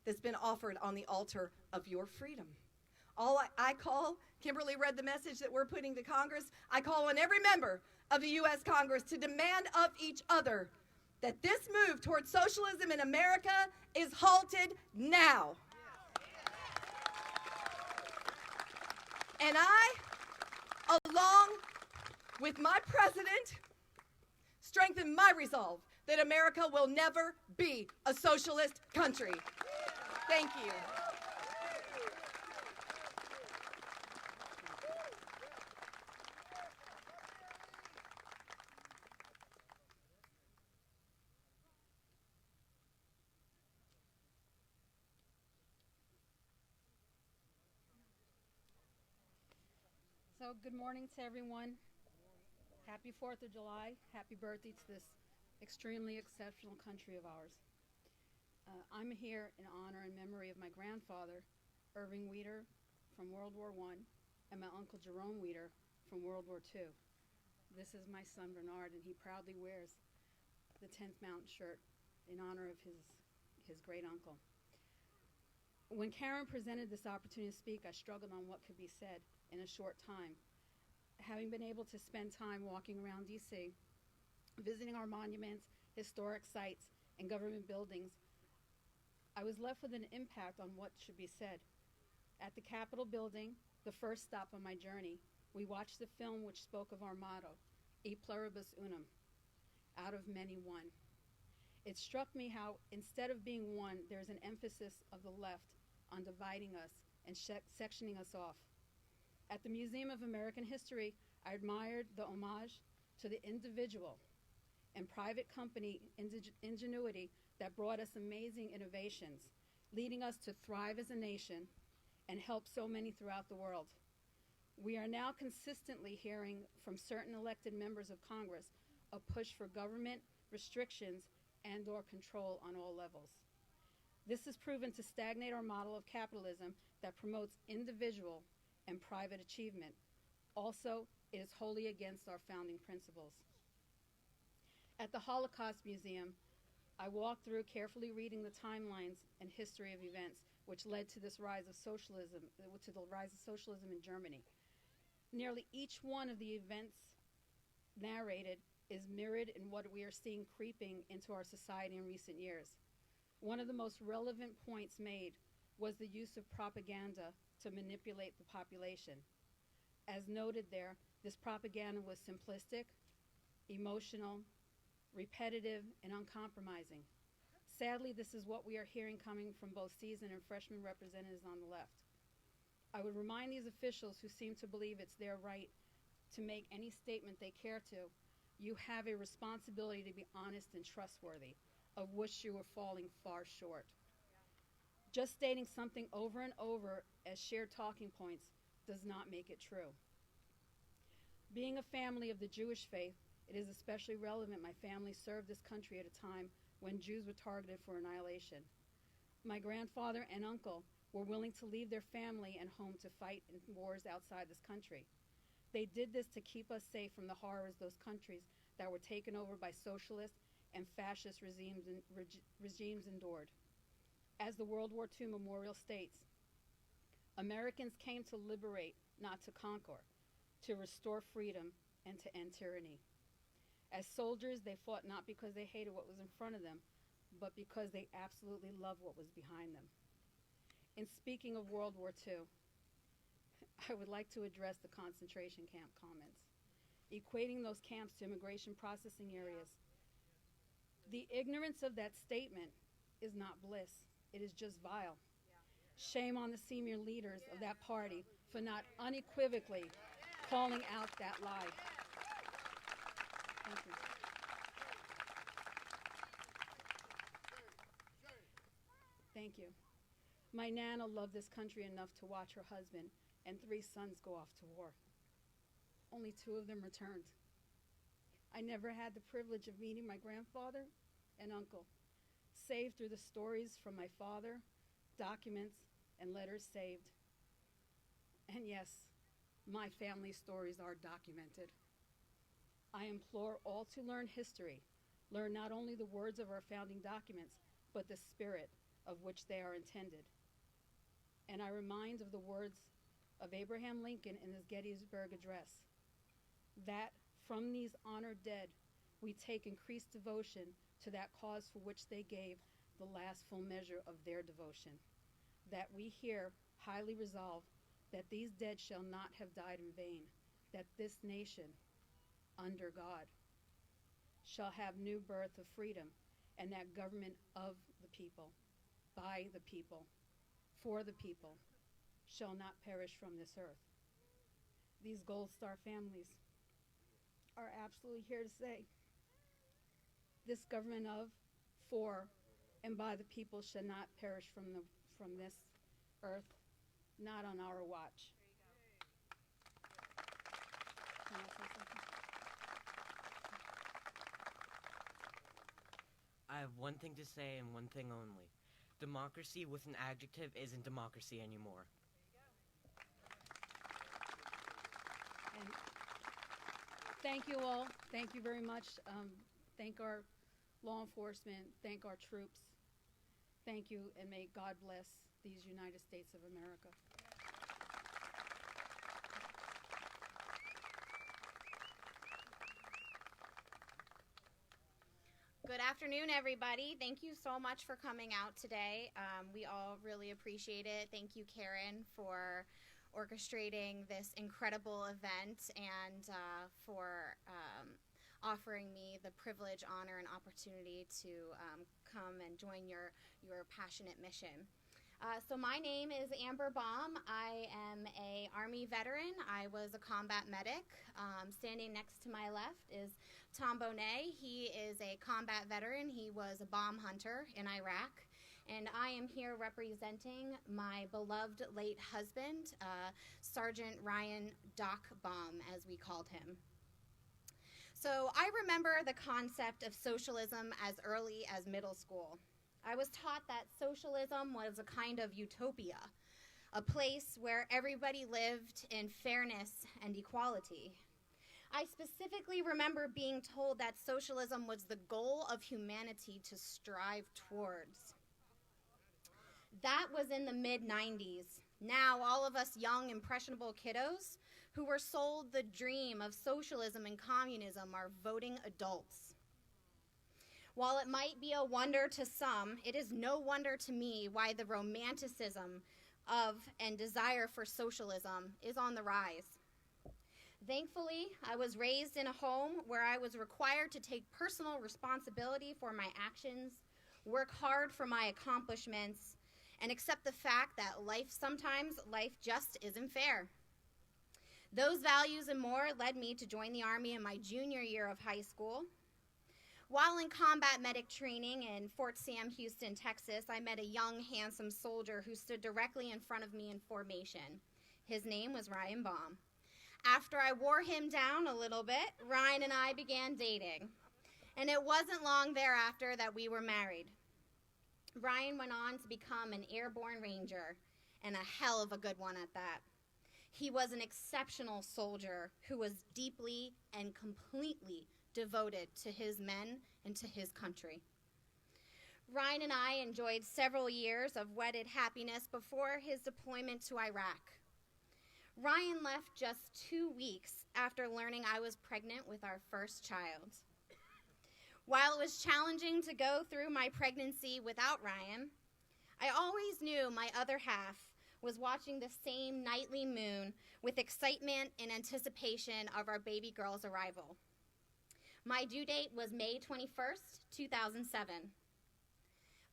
C: that's been offered on the altar of your freedom. I call, Kimberly read the message that we're putting to Congress, I call on every member of the U.S. Congress to demand of each other that this move towards socialism in America is halted now. And I, along with my president, strengthen my resolve that America will never be a socialist country. Thank you.
J: So, good morning to everyone. Happy 4th of July. Happy birthday to this extremely exceptional country of ours. I'm here in honor and memory of my grandfather, Irving Wieder, from World War I, and my uncle Jerome Wieder from World War II. This is my son Bernard, and he proudly wears the 10th Mountain shirt in honor of his great uncle. When Karen presented this opportunity to speak, I struggled on what could be said in a short time. Having been able to spend time walking around D.C., visiting our monuments, historic sites, and government buildings, I was left with an impact on what should be said. At the Capitol building, the first stop on my journey, we watched the film which spoke of our motto, E pluribus unum, out of many one. It struck me how instead of being one, there's an emphasis of the left on dividing us and sectioning us off. At the Museum of American History, I admired the homage to the individual and private company ingenuity that brought us amazing innovations, leading us to thrive as a nation and help so many throughout the world. We are now consistently hearing from certain elected members of Congress a push for government restrictions and/or control on all levels. This has proven to stagnate our model of capitalism that promotes individual and private achievement. Also, it is wholly against our founding principles. At the Holocaust Museum, I walked through carefully reading the timelines and history of events which led to this rise of socialism, to the rise of socialism in Germany. Nearly each one of the events narrated is mirrored in what we are seeing creeping into our society in recent years. One of the most relevant points made was the use of propaganda to manipulate the population. As noted there, this propaganda was simplistic, emotional, repetitive, and uncompromising. Sadly, this is what we are hearing coming from both seasoned and freshman representatives on the left. I would remind these officials who seem to believe it's their right to make any statement they care to, you have a responsibility to be honest and trustworthy, of which you are falling far short. Just stating something over and over as shared talking points does not make it true. Being a family of the Jewish faith, it is especially relevant my family served this country at a time when Jews were targeted for annihilation. My grandfather and uncle were willing to leave their family and home to fight in wars outside this country. They did this to keep us safe from the horrors those countries that were taken over by socialist and fascist regimes endured. As the World War II memorial states, Americans came to liberate, not to conquer, to restore freedom and to end tyranny. As soldiers, they fought not because they hated what was in front of them, but because they absolutely loved what was behind them. In speaking of World War II, I would like to address the concentration camp comments, equating those camps to immigration processing areas. The ignorance of that statement is not bliss. It is just vile. Shame on the senior leaders of that party for not unequivocally calling out that lie. Thank you. Thank you. My Nana loved this country enough to watch her husband and 3 sons go off to war. Only 2 of them returned. I never had the privilege of meeting my grandfather and uncle, save through the stories from my father, documents, and letters saved. And yes, my family stories are documented. I implore all to learn history, learn not only the words of our founding documents, but the spirit of which they are intended. And I remind of the words of Abraham Lincoln in his Gettysburg Address, that from these honored dead, we take increased devotion to that cause for which they gave the last full measure of their devotion, that we here highly resolve that these dead shall not have died in vain, that this nation, under God, shall have new birth of freedom, and that government of the people, by the people, for the people, shall not perish from this earth. These Gold Star families are absolutely here to say, this government of, for, and by the people shall not perish from this earth, not on our watch. Can I say something?
K: I have one thing to say and one thing only. Democracy with an adjective isn't democracy anymore.
J: And thank you all. Thank you very much. Thank our law enforcement. Thank our troops. Thank you, and may God bless these United States of America.
L: Good afternoon, everybody. Thank you so much for coming out today. We all really appreciate it. Thank you, Karen, for orchestrating this incredible event and for offering me the privilege, honor, and opportunity to come and join your passionate mission. So my name is Amber Baum. I am a Army veteran. I was a combat medic. Standing next to my left is Tom Bonet. He is a combat veteran. He was a bomb hunter in Iraq. And I am here representing my beloved late husband, Sergeant Ryan Doc Baum, as we called him. So I remember the concept of socialism as early as middle school. I was taught that socialism was a kind of utopia, a place where everybody lived in fairness and equality. I specifically remember being told that socialism was the goal of humanity to strive towards. That was in the mid-90s. Now, all of us young, impressionable kiddos who were sold the dream of socialism and communism are voting adults. While it might be a wonder to some, it is no wonder to me why the romanticism of and desire for socialism is on the rise. Thankfully, I was raised in a home where I was required to take personal responsibility for my actions, work hard for my accomplishments, and accept the fact that sometimes life just isn't fair. Those values and more led me to join the Army in my junior year of high school. While in combat medic training in Fort Sam Houston, Texas, I met a young, handsome soldier who stood directly in front of me in formation. His name was Ryan Baum. After I wore him down a little bit, Ryan and I began dating. And it wasn't long thereafter that we were married. Ryan went on to become an airborne ranger, and a hell of a good one at that. He was an exceptional soldier who was deeply and completely devoted to his men and to his country. Ryan and I enjoyed several years of wedded happiness before his deployment to Iraq. Ryan left just 2 weeks after learning I was pregnant with our first child. While it was challenging to go through my pregnancy without Ryan, I always knew my other half was watching the same nightly moon with excitement and anticipation of our baby girl's arrival. My due date was May 21st, 2007.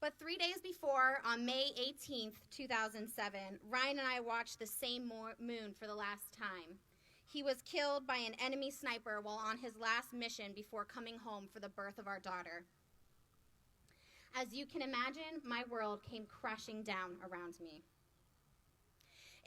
L: But 3 days before, on May 18th, 2007, Ryan and I watched the same moon for the last time. He was killed by an enemy sniper while on his last mission before coming home for the birth of our daughter. As you can imagine, my world came crashing down around me.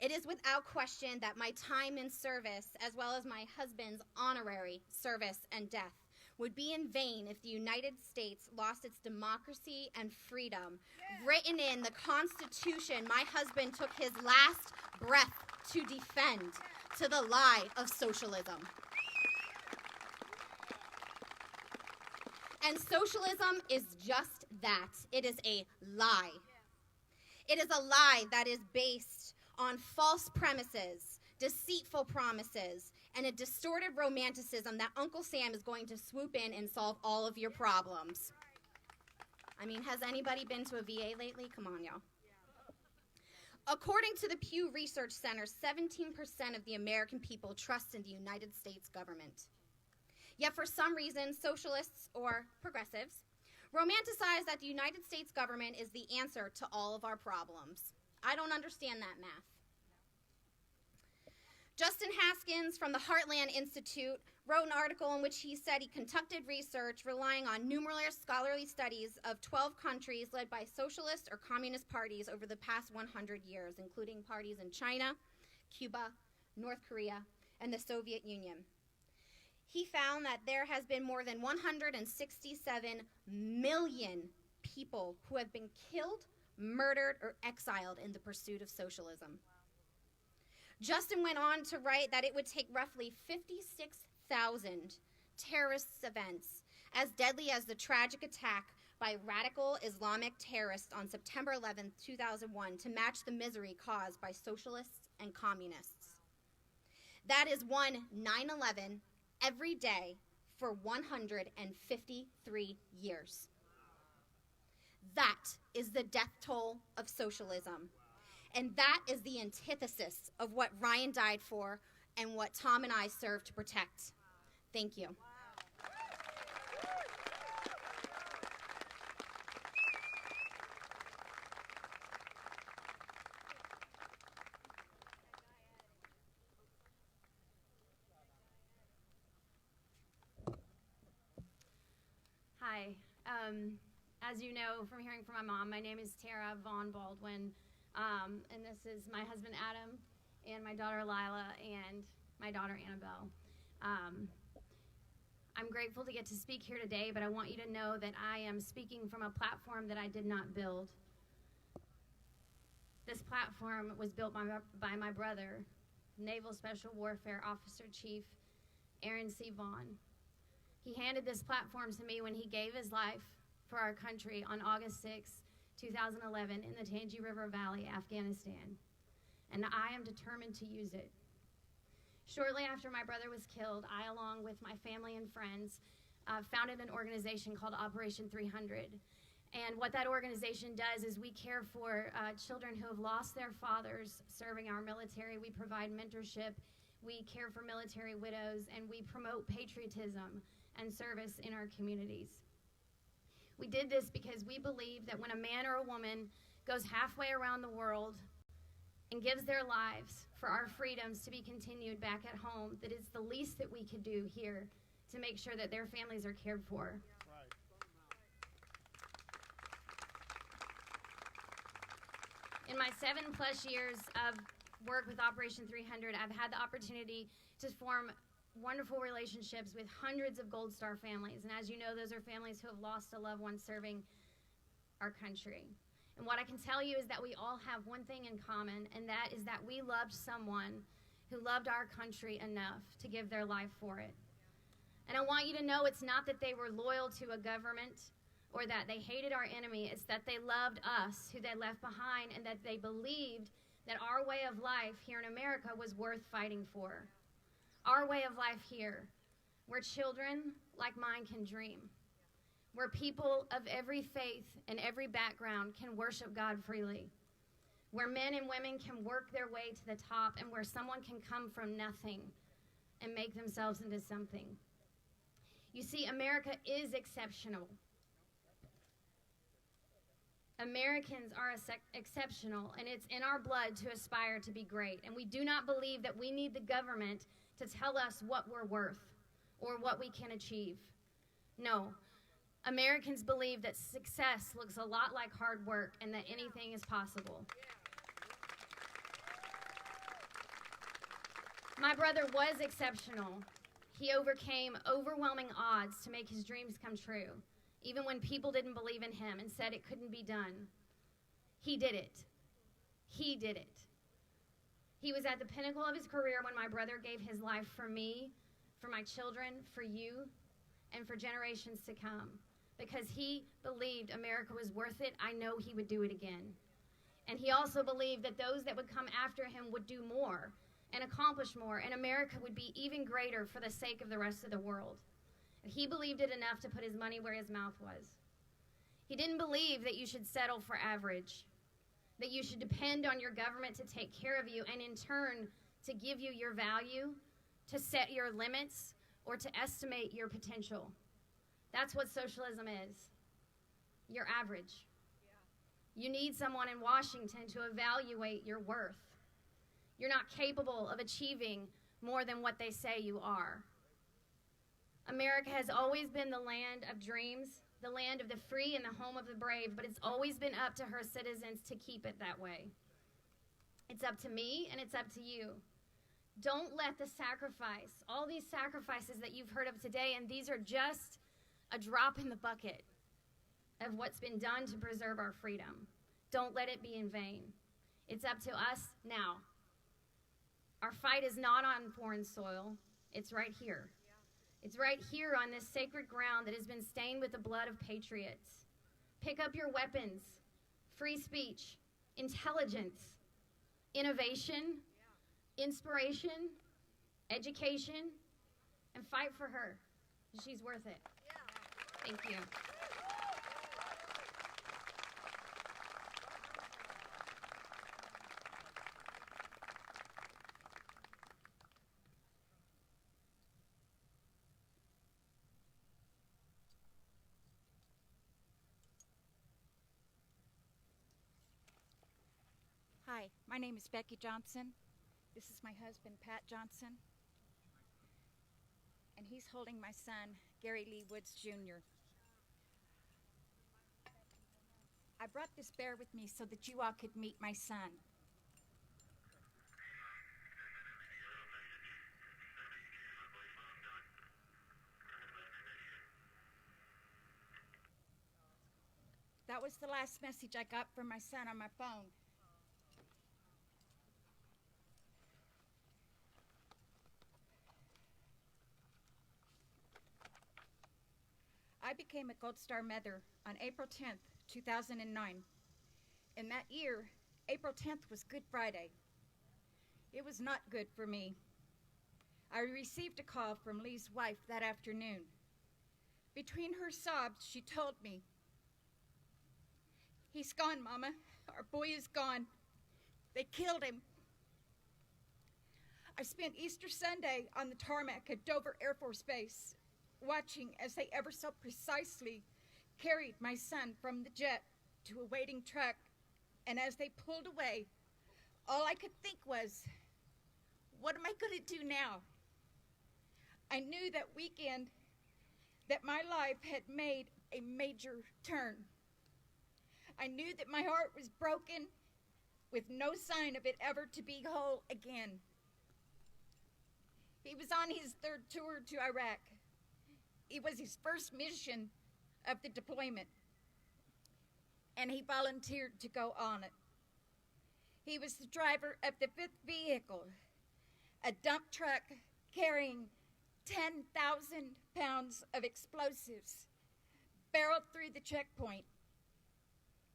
L: It is without question that my time in service, as well as my husband's honorary service and death, would be in vain if the United States lost its democracy and freedom, written in the Constitution my husband took his last breath to defend, to the lie of socialism. And socialism is just that. It is a lie. It is a lie that is based on false premises, deceitful promises, and a distorted romanticism that Uncle Sam is going to swoop in and solve all of your problems. I mean, has anybody been to a VA lately? Come on, y'all. According to the Pew Research Center, 17% of the American people trust in the United States government. Yet for some reason, socialists or progressives romanticize that the United States government is the answer to all of our problems. I don't understand that math. Justin Haskins from the Heartland Institute wrote an article in which he said he conducted research relying on numerous scholarly studies of 12 countries led by socialist or communist parties over the past 100 years, including parties in China, Cuba, North Korea, and the Soviet Union. he found that there has been more than 167 million people who have been killed, murdered, or exiled in the pursuit of socialism. Justin went on to write that it would take roughly 56,000 terrorist events as deadly as the tragic attack by radical Islamic terrorists on September 11, 2001, to match the misery caused by socialists and communists. That is one 9/11 every day for 153 years. That is the death toll of socialism. And that is the antithesis of what Ryan died for and what Tom and I serve to protect. Thank you.
M: Hi. As you know from hearing from my mom, my name is Tara Vaughn Baldwin, and this is my husband Adam, and my daughter Lila, and my daughter Annabelle. I'm grateful to get to speak here today, but I want you to know that I am speaking from a platform that I did not build. This platform was built by my brother, Naval Special Warfare Officer Chief Aaron C. Vaughn. He handed this platform to me when he gave his life for our country on August 6, 2011 in the Tangi River Valley, Afghanistan. And I am determined to use it. Shortly after my brother was killed, I, along with my family and friends, founded an organization called Operation 300. And what that organization does is we care for children who have lost their fathers serving our military. We provide mentorship, we care for military widows, and we promote patriotism and service in our communities. We did this because we believe that when a man or a woman goes halfway around the world and gives their lives for our freedoms to be continued back at home, that it's the least that we could do here to make sure that their families are cared for. In my 7+ years of work with Operation 300, I've had the opportunity to form wonderful relationships with hundreds of Gold Star families. And as you know, those are families who have lost a loved one serving our country. And what I can tell you is that we all have one thing in common, and that is that we loved someone who loved our country enough to give their life for it. And I want you to know it's not that they were loyal to a government or that they hated our enemy. It's that they loved us, who they left behind, and that they believed that our way of life here in America was worth fighting for. Our way of life here, where children like mine can dream, where people of every faith and every background can worship God freely, where men and women can work their way to the top, and where someone can come from nothing and make themselves into something. You see, America is exceptional. Americans are exceptional, and it's in our blood to aspire to be great. And we do not believe that we need the government to tell us what we're worth or what we can achieve. No, Americans believe that success looks a lot like hard work and that anything is possible. My brother was exceptional. He overcame overwhelming odds to make his dreams come true, even when people didn't believe in him and said it couldn't be done. He did it. He did it. He was at the pinnacle of his career when my brother gave his life for me, for my children, for you, and for generations to come. Because he believed America was worth it, I know he would do it again. And he also believed that those that would come after him would do more and accomplish more, and America would be even greater for the sake of the rest of the world. And he believed it enough to put his money where his mouth was. He didn't believe that you should settle for average, that you should depend on your government to take care of you and in turn to give you your value, to set your limits, or to estimate your potential. That's what socialism is. You're average. You need someone in Washington to evaluate your worth. You're not capable of achieving more than what they say you are. America has always been the land of dreams, the land of the free and the home of the brave, but it's always been up to her citizens to keep it that way. It's up to me and it's up to you Don't let the sacrifice, all these sacrifices that you've heard of today, and these are just a drop in the bucket of what's been done to preserve our freedom. Don't let it be in vain. It's up to us now. Our fight is not on foreign soil. It's right here. It's right here on this sacred ground that has been stained with the blood of patriots. Pick up your weapons. Free speech, intelligence, innovation, inspiration, education, and fight for her. She's worth it. Thank you.
N: Hi, my name is Becky Johnson. This is my husband, Pat Johnson. And he's holding my son, Gary Lee Woods Jr. I brought this bear with me so that you all could meet my son. That was the last message I got from my son on my phone. I became a Gold Star mother on April 10th, 2009. In that year, April 10th was Good Friday. It was not good for me. I received a call from Lee's wife that afternoon. Between her sobs, she told me, "He's gone, Mama. Our boy is gone. They killed him." I spent Easter Sunday on the tarmac at Dover Air Force Base, watching as they ever so precisely carried my son from the jet to a waiting truck. And as they pulled away, all I could think was, what am I going to do now? I knew that weekend that my life had made a major turn. I knew that my heart was broken with no sign of it ever to be whole again. He was on his third tour to Iraq. It was his first mission of the deployment, and he volunteered to go on it. He was the driver of the 5th vehicle, a dump truck carrying 10,000 pounds of explosives, barreled through the checkpoint.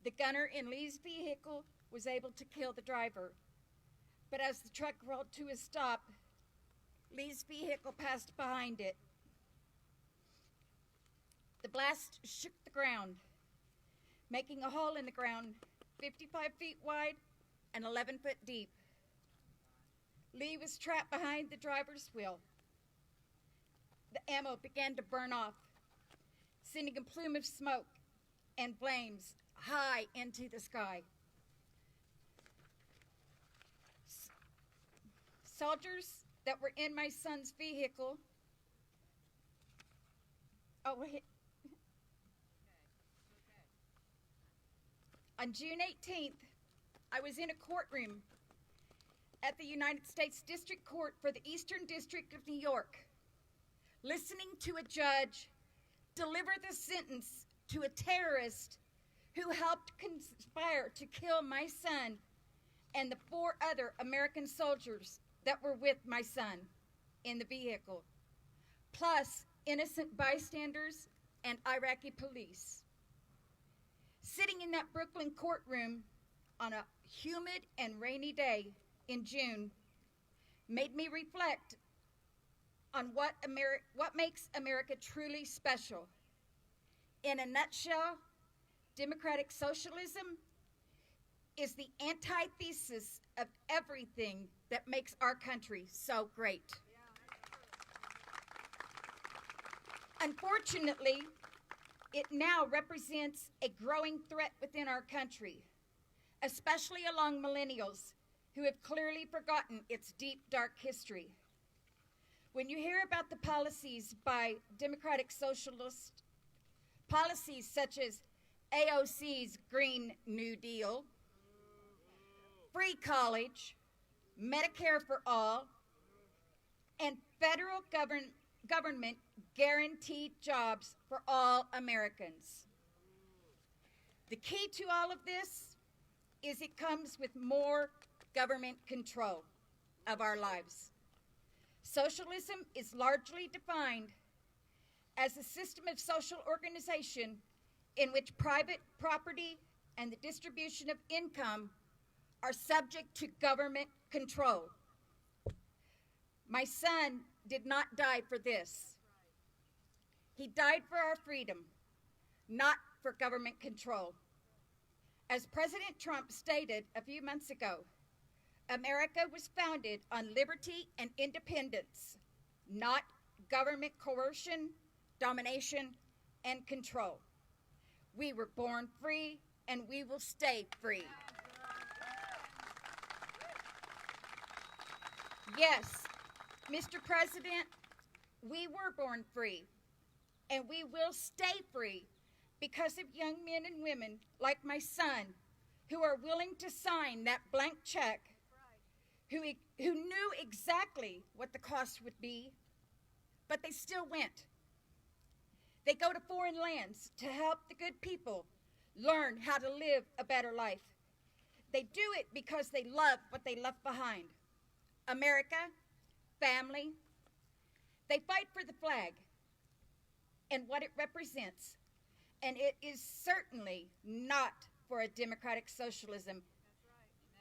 N: The gunner in Lee's vehicle was able to kill the driver, but as the truck rolled to a stop, Lee's vehicle passed behind it. The blast shook the ground, making a hole in the ground 55 feet wide and 11 foot deep. Lee was trapped behind the driver's wheel. The ammo began to burn off, sending a plume of smoke and flames high into the sky. Soldiers that were in my son's vehicle. Oh, wait. On June 18th, I was in a courtroom at the United States District Court for the Eastern District of New York, listening to a judge deliver the sentence to a terrorist who helped conspire to kill my son and the 4 other American soldiers that were with my son in the vehicle, plus innocent bystanders and Iraqi police. Sitting in that Brooklyn courtroom on a humid and rainy day in June made me reflect on what makes America truly special. In a nutshell, democratic socialism is the antithesis of everything that makes our country so great. Unfortunately, it now represents a growing threat within our country, especially among millennials who have clearly forgotten its deep, dark history. When you hear about the policies by democratic socialists, policies such as AOC's Green New Deal, free college, Medicare for all, and federal government guaranteed jobs for all Americans. The key to all of this is it comes with more government control of our lives. Socialism is largely defined as a system of social organization in which private property and the distribution of income are subject to government control. My son did not die for this. He died for our freedom, not for government control. As President Trump stated a few months ago, America was founded on liberty and independence, not government coercion, domination, and control. We were born free, and we will stay free. Yes, Mr. President, we were born free, and we will stay free because of young men and women like my son who are willing to sign that blank check, who knew exactly what the cost would be, but they still went. They go to foreign lands to help the good people learn how to live a better life. They do it because they love what they left behind. America, family. They fight for the flag and what it represents. And it is certainly not for a democratic socialism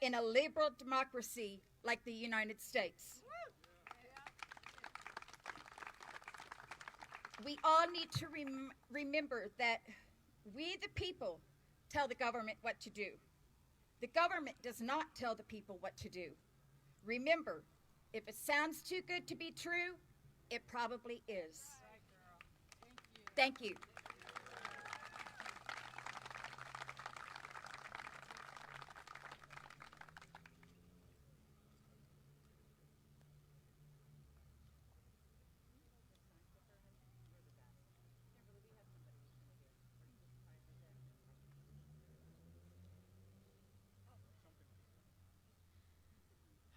N: in a liberal democracy like the United States. We all need to remember that we, the people, tell the government what to do. The government does not tell the people what to do. Remember, if it sounds too good to be true, it probably is. Thank you.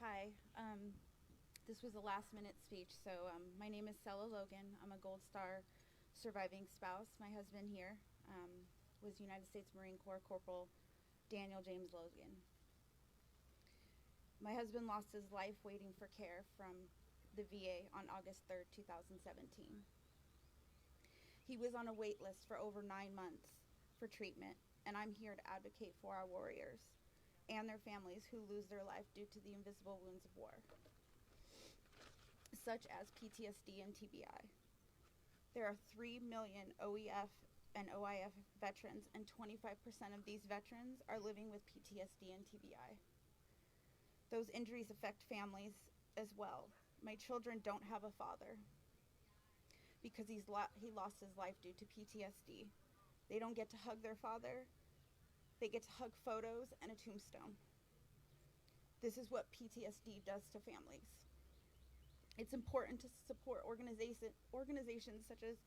O: Hi, this was a last-minute speech, so my name is Sella Logan. I'm a Gold Star surviving spouse. My husband here was United States Marine Corps Corporal Daniel James Logan. My husband lost his life waiting for care from the VA on August 3rd, 2017. He was on a wait list for over 9 months for treatment, and I'm here to advocate for our warriors and their families who lose their life due to the invisible wounds of war, such as PTSD and TBI. There are 3 million OEF and OIF veterans, and 25% of these veterans are living with PTSD and TBI. Those injuries affect families as well. My children don't have a father because he lost his life due to PTSD. They don't get to hug their father. They get to hug photos and a tombstone. This is what PTSD does to families. It's important to support organizations such as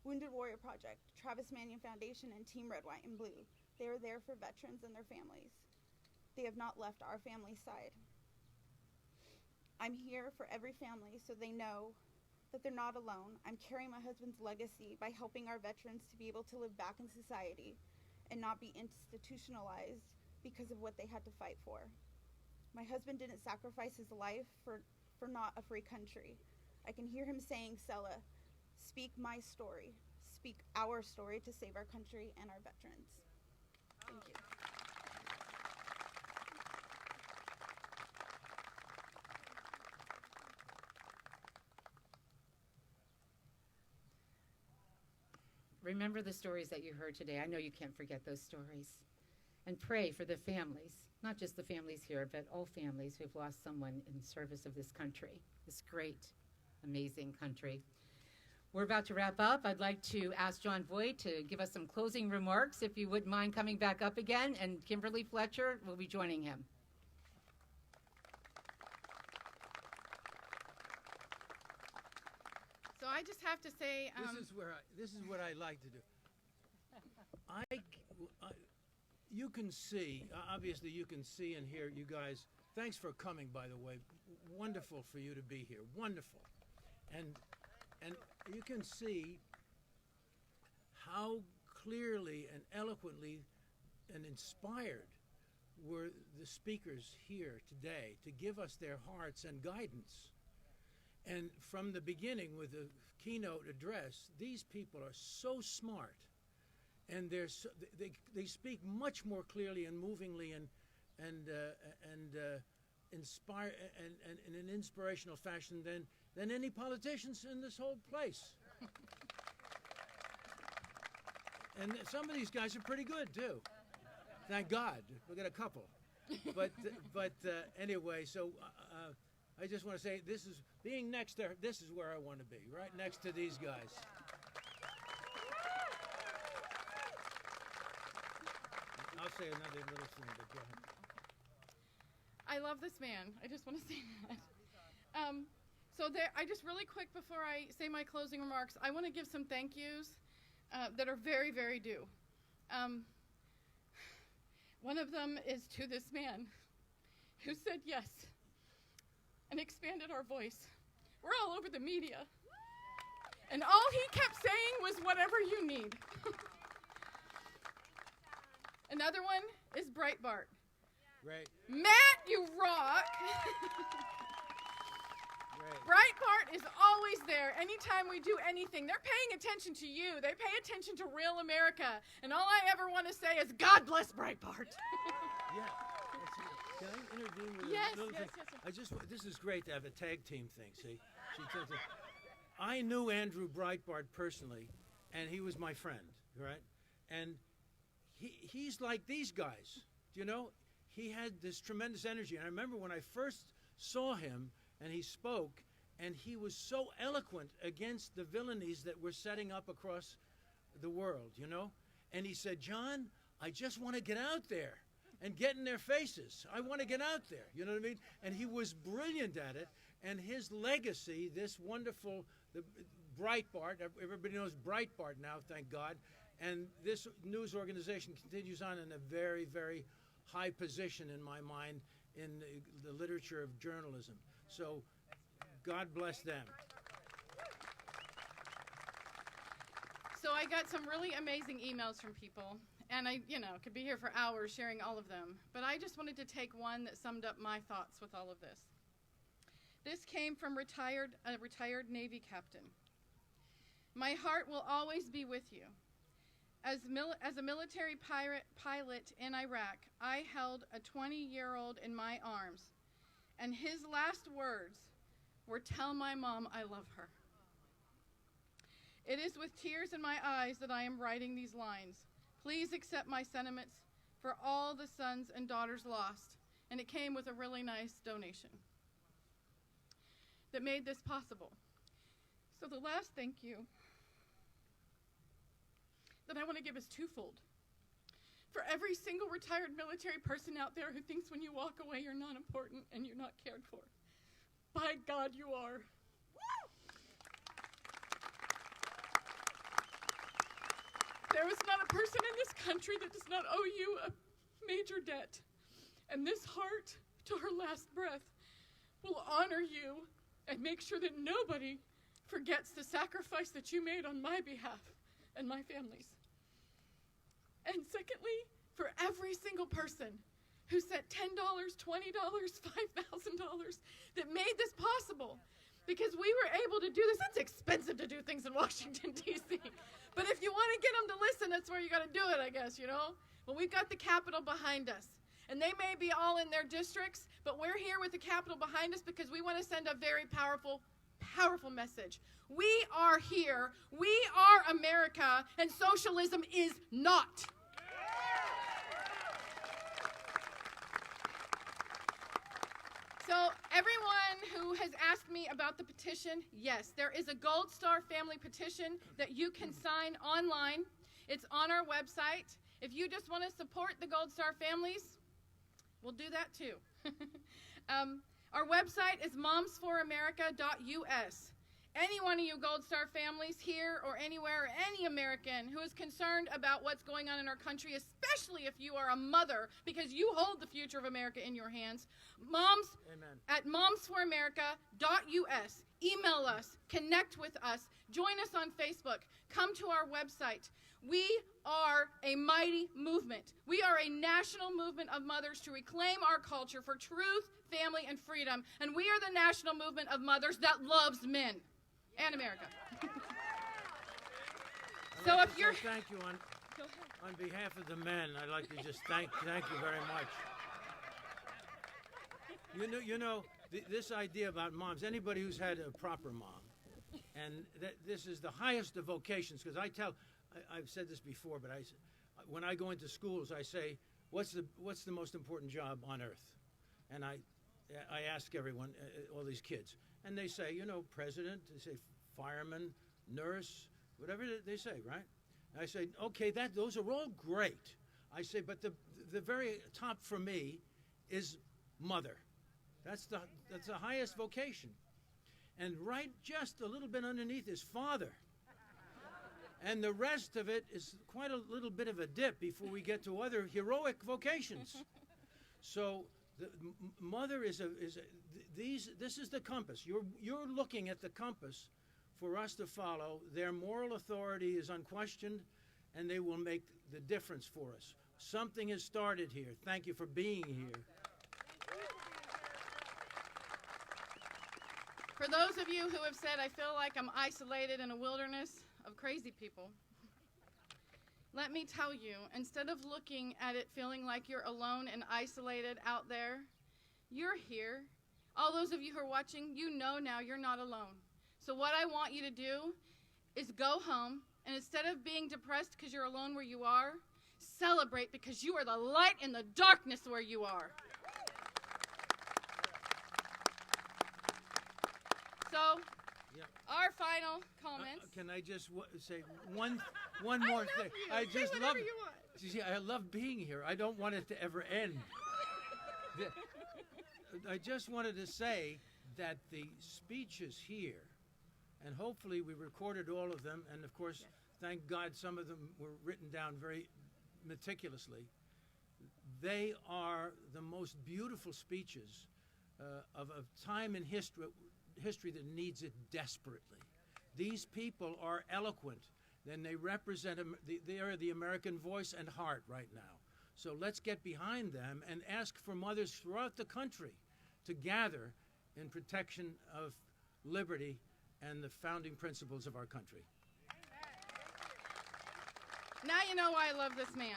O: Wounded Warrior Project, Travis Manion Foundation, and Team Red, White, and Blue. They are there for veterans and their families. They have not left our family's side. I'm here for every family so they know that they're not alone. I'm carrying my husband's legacy by helping our veterans to be able to live back in society and not be institutionalized because of what they had to fight for. My husband didn't sacrifice his life for not a free country. I can hear him saying, Sella, speak my story, speak our story to save our country and our veterans. Thank you.
B: Remember the stories that you heard today. I know you can't forget those stories. And pray for the families, not just the families here, but all families who have lost someone in service of this country, this great, amazing country. We're about to wrap up. I'd like to ask Jon Voight to give us some closing remarks, if you wouldn't mind coming back up again, and Kimberly Fletcher will be joining him.
A: So I just have to say,
G: this is what I like to do. You can see, obviously you can see and hear, you guys, thanks for coming, by the way. Wonderful for you to be here, wonderful. And you can see how clearly and eloquently and inspired were the speakers here today to give us their hearts and guidance. And from the beginning with the keynote address, these people are so smart, and they speak much more clearly and movingly and inspire and in an inspirational fashion than any politicians in this whole place. And some of these guys are pretty good too. Thank God, we got a couple. But anyway, so I just want to say, this is being next there. This is where I want to be, right next to these guys. I'll say another little thing, but go ahead.
A: I love this man. I just want to say that. I just really quick before I say my closing remarks, I want to give some thank yous that are very, very due. One of them is to this man who said yes and expanded our voice. We're all over the media. And all he kept saying was, whatever you need. Another one is Breitbart.
G: Right.
A: Matt, you rock.
G: Right.
A: Breitbart is always there anytime we do anything. They're paying attention to you. They pay attention to real America. And all I ever want to say is, God bless Breitbart.
G: Yeah. Can I intervene with
A: Yes,
G: a little
A: yes,
G: thing?
A: yes.
G: This is great to have a tag team thing, see? I knew Andrew Breitbart personally, and he was my friend, right? And he's like these guys, you know? He had this tremendous energy. And I remember when I first saw him and he spoke, and he was so eloquent against the villainies that we're setting up across the world, you know? And he said, John, I just want to get out there and get in their faces. I want to get out there, you know what I mean? And he was brilliant at it. And his legacy, this wonderful, the Breitbart, everybody knows Breitbart now, thank God. And this news organization continues on in a very, very high position in my mind in the literature of journalism. So God bless them.
A: So I got some really amazing emails from people, and I, could be here for hours sharing all of them, but I just wanted to take one that summed up my thoughts with all of this. This came from a retired Navy captain. My heart will always be with you. As a military pilot in Iraq, I held a 20-year-old in my arms, and his last words were, "Tell my mom I love her." It is with tears in my eyes that I am writing these lines. Please accept my sentiments for all the sons and daughters lost, and it came with a really nice donation that made this possible. So the last thank you that I want to give is twofold. For every single retired military person out there who thinks when you walk away you're not important and you're not cared for. By God, you are. There is not a person in this country that does not owe you a major debt. And this heart, to her last breath, will honor you and make sure that nobody forgets the sacrifice that you made on my behalf and my family's. And secondly, for every single person who sent $10, $20, $5,000 that made this possible, because we were able to do this. It's expensive to do things in Washington, D.C. But if you want to get them to listen, that's where you got to do it, I guess, Well, we've got the Capitol behind us. And they may be all in their districts, but we're here with the Capitol behind us because we want to send a very powerful, powerful message. We are here. We are America, and socialism is not. So everyone who has asked me about the petition, yes, there is a Gold Star Family petition that you can sign online. It's on our website. If you just want to support the Gold Star families, we'll do that too. Our website is momsforamerica.us. Any one of you Gold Star families here or anywhere, or any American who is concerned about what's going on in our country, especially if you are a mother, because you hold the future of America in your hands, moms
G: Amen.
A: at momsforamerica.us. Email us, connect with us, join us on Facebook, come to our website. We are a mighty movement. We are a national movement of mothers to reclaim our culture for truth, family, and freedom. And we are the national movement of mothers that loves men and America. So
G: I'd
A: if you're...
G: thank you on behalf of the men. I'd like to just thank you very much. You know, this idea about moms, anybody who's had a proper mom, and this is the highest of vocations, because I've said this before, but when I go into schools, I say, what's the most important job on earth? And I ask everyone, all these kids, and they say, president, they say fireman, nurse, whatever they say, right? And I say, okay, those are all great. I say, but the very top for me is mother. That's the highest vocation. And right just a little bit underneath is father. And the rest of it is quite a little bit of a dip before we get to other heroic vocations. So the mother this is the compass. You're looking at the compass for us to follow. Their moral authority is unquestioned, and they will make the difference for us. Something has started here. Thank you for being here.
A: For those of you who have said, I feel like I'm isolated in a wilderness of crazy people, let me tell you, instead of looking at it feeling like you're alone and isolated out there, you're here. All those of you who are watching, you know now you're not alone. So what I want you to do is go home, and instead of being depressed because you're alone where you are, celebrate because you are the light in the darkness where you are. So, our final comments.
G: Can I just say one more thing? I just love. See, I love being here. I don't want it to ever end. I just wanted to say that the speeches here, and hopefully we recorded all of them, and of course, thank God some of them were written down very meticulously. They are the most beautiful speeches of a time in history that needs it desperately. These people are eloquent, and they represent, they are the American voice and heart right now. So let's get behind them and ask for mothers throughout the country to gather in protection of liberty and the founding principles of our country.
A: Now you know why I love this man.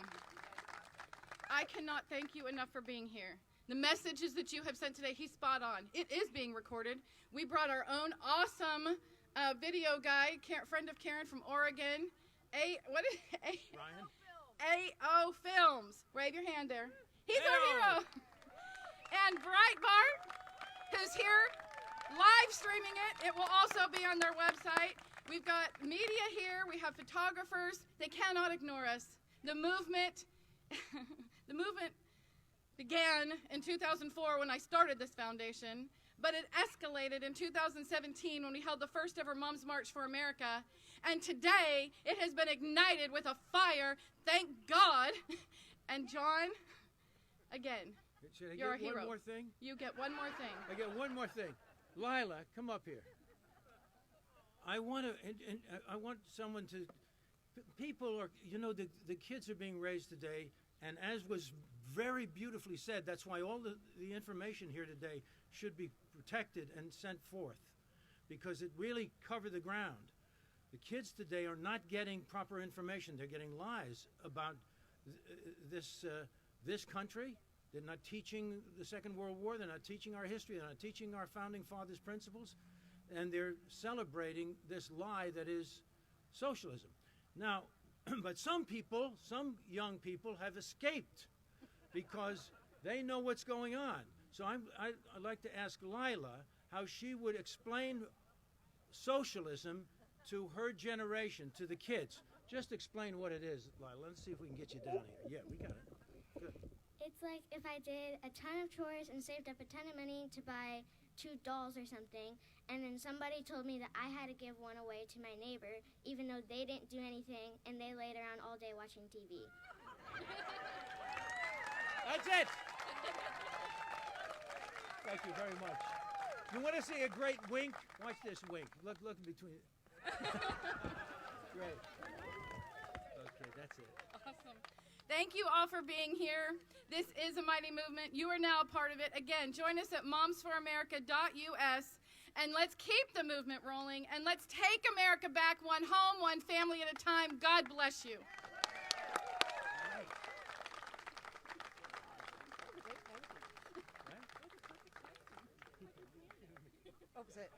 A: I cannot thank you enough for being here. The messages that you have sent today, he's spot on. It is being recorded. We brought our own awesome video guy, friend of Karen from Oregon. Ryan? AO Films. Wave your hand there. He's our hero. And Breitbart, who's here, live streaming it. It will also be on their website. We've got media here. We have photographers. They cannot ignore us. The movement began in 2004 when I started this foundation, but it escalated in 2017 when we held the first ever Moms March for America. And today, it has been ignited with a fire, thank God. And Jon, again, you're a hero.
G: One more thing?
A: You get one more thing.
G: I get one more thing. Lila, come up here. I want someone to, people are, the kids are being raised today, and as was very beautifully said, that's why all the information here today should be protected and sent forth, because it really covered the ground. The kids today are not getting proper information. They're getting lies about this country. They're not teaching the Second World War. They're not teaching our history. They're not teaching our founding fathers' principles. And they're celebrating this lie that is socialism. Now, but some young people have escaped because they know what's going on. So I'd like to ask Lila how she would explain socialism to her generation, to the kids. Just explain what it is, Lila. Let's see if we can get you down here. Yeah, we got it. Good.
P: It's like if I did a ton of chores and saved up a ton of money to buy 2 dolls or something, and then somebody told me that I had to give one away to my neighbor, even though they didn't do anything and they laid around all day watching TV.
G: That's it. Thank you very much. You want to see a great wink? Watch this wink. Look in between. Great. Okay, that's it.
A: Awesome. Thank you all for being here. This is a mighty movement. You are now a part of it. Again, join us at momsforamerica.us, and let's keep the movement rolling, and let's take America back, one home, one family at a time. God bless you.
C: What was it?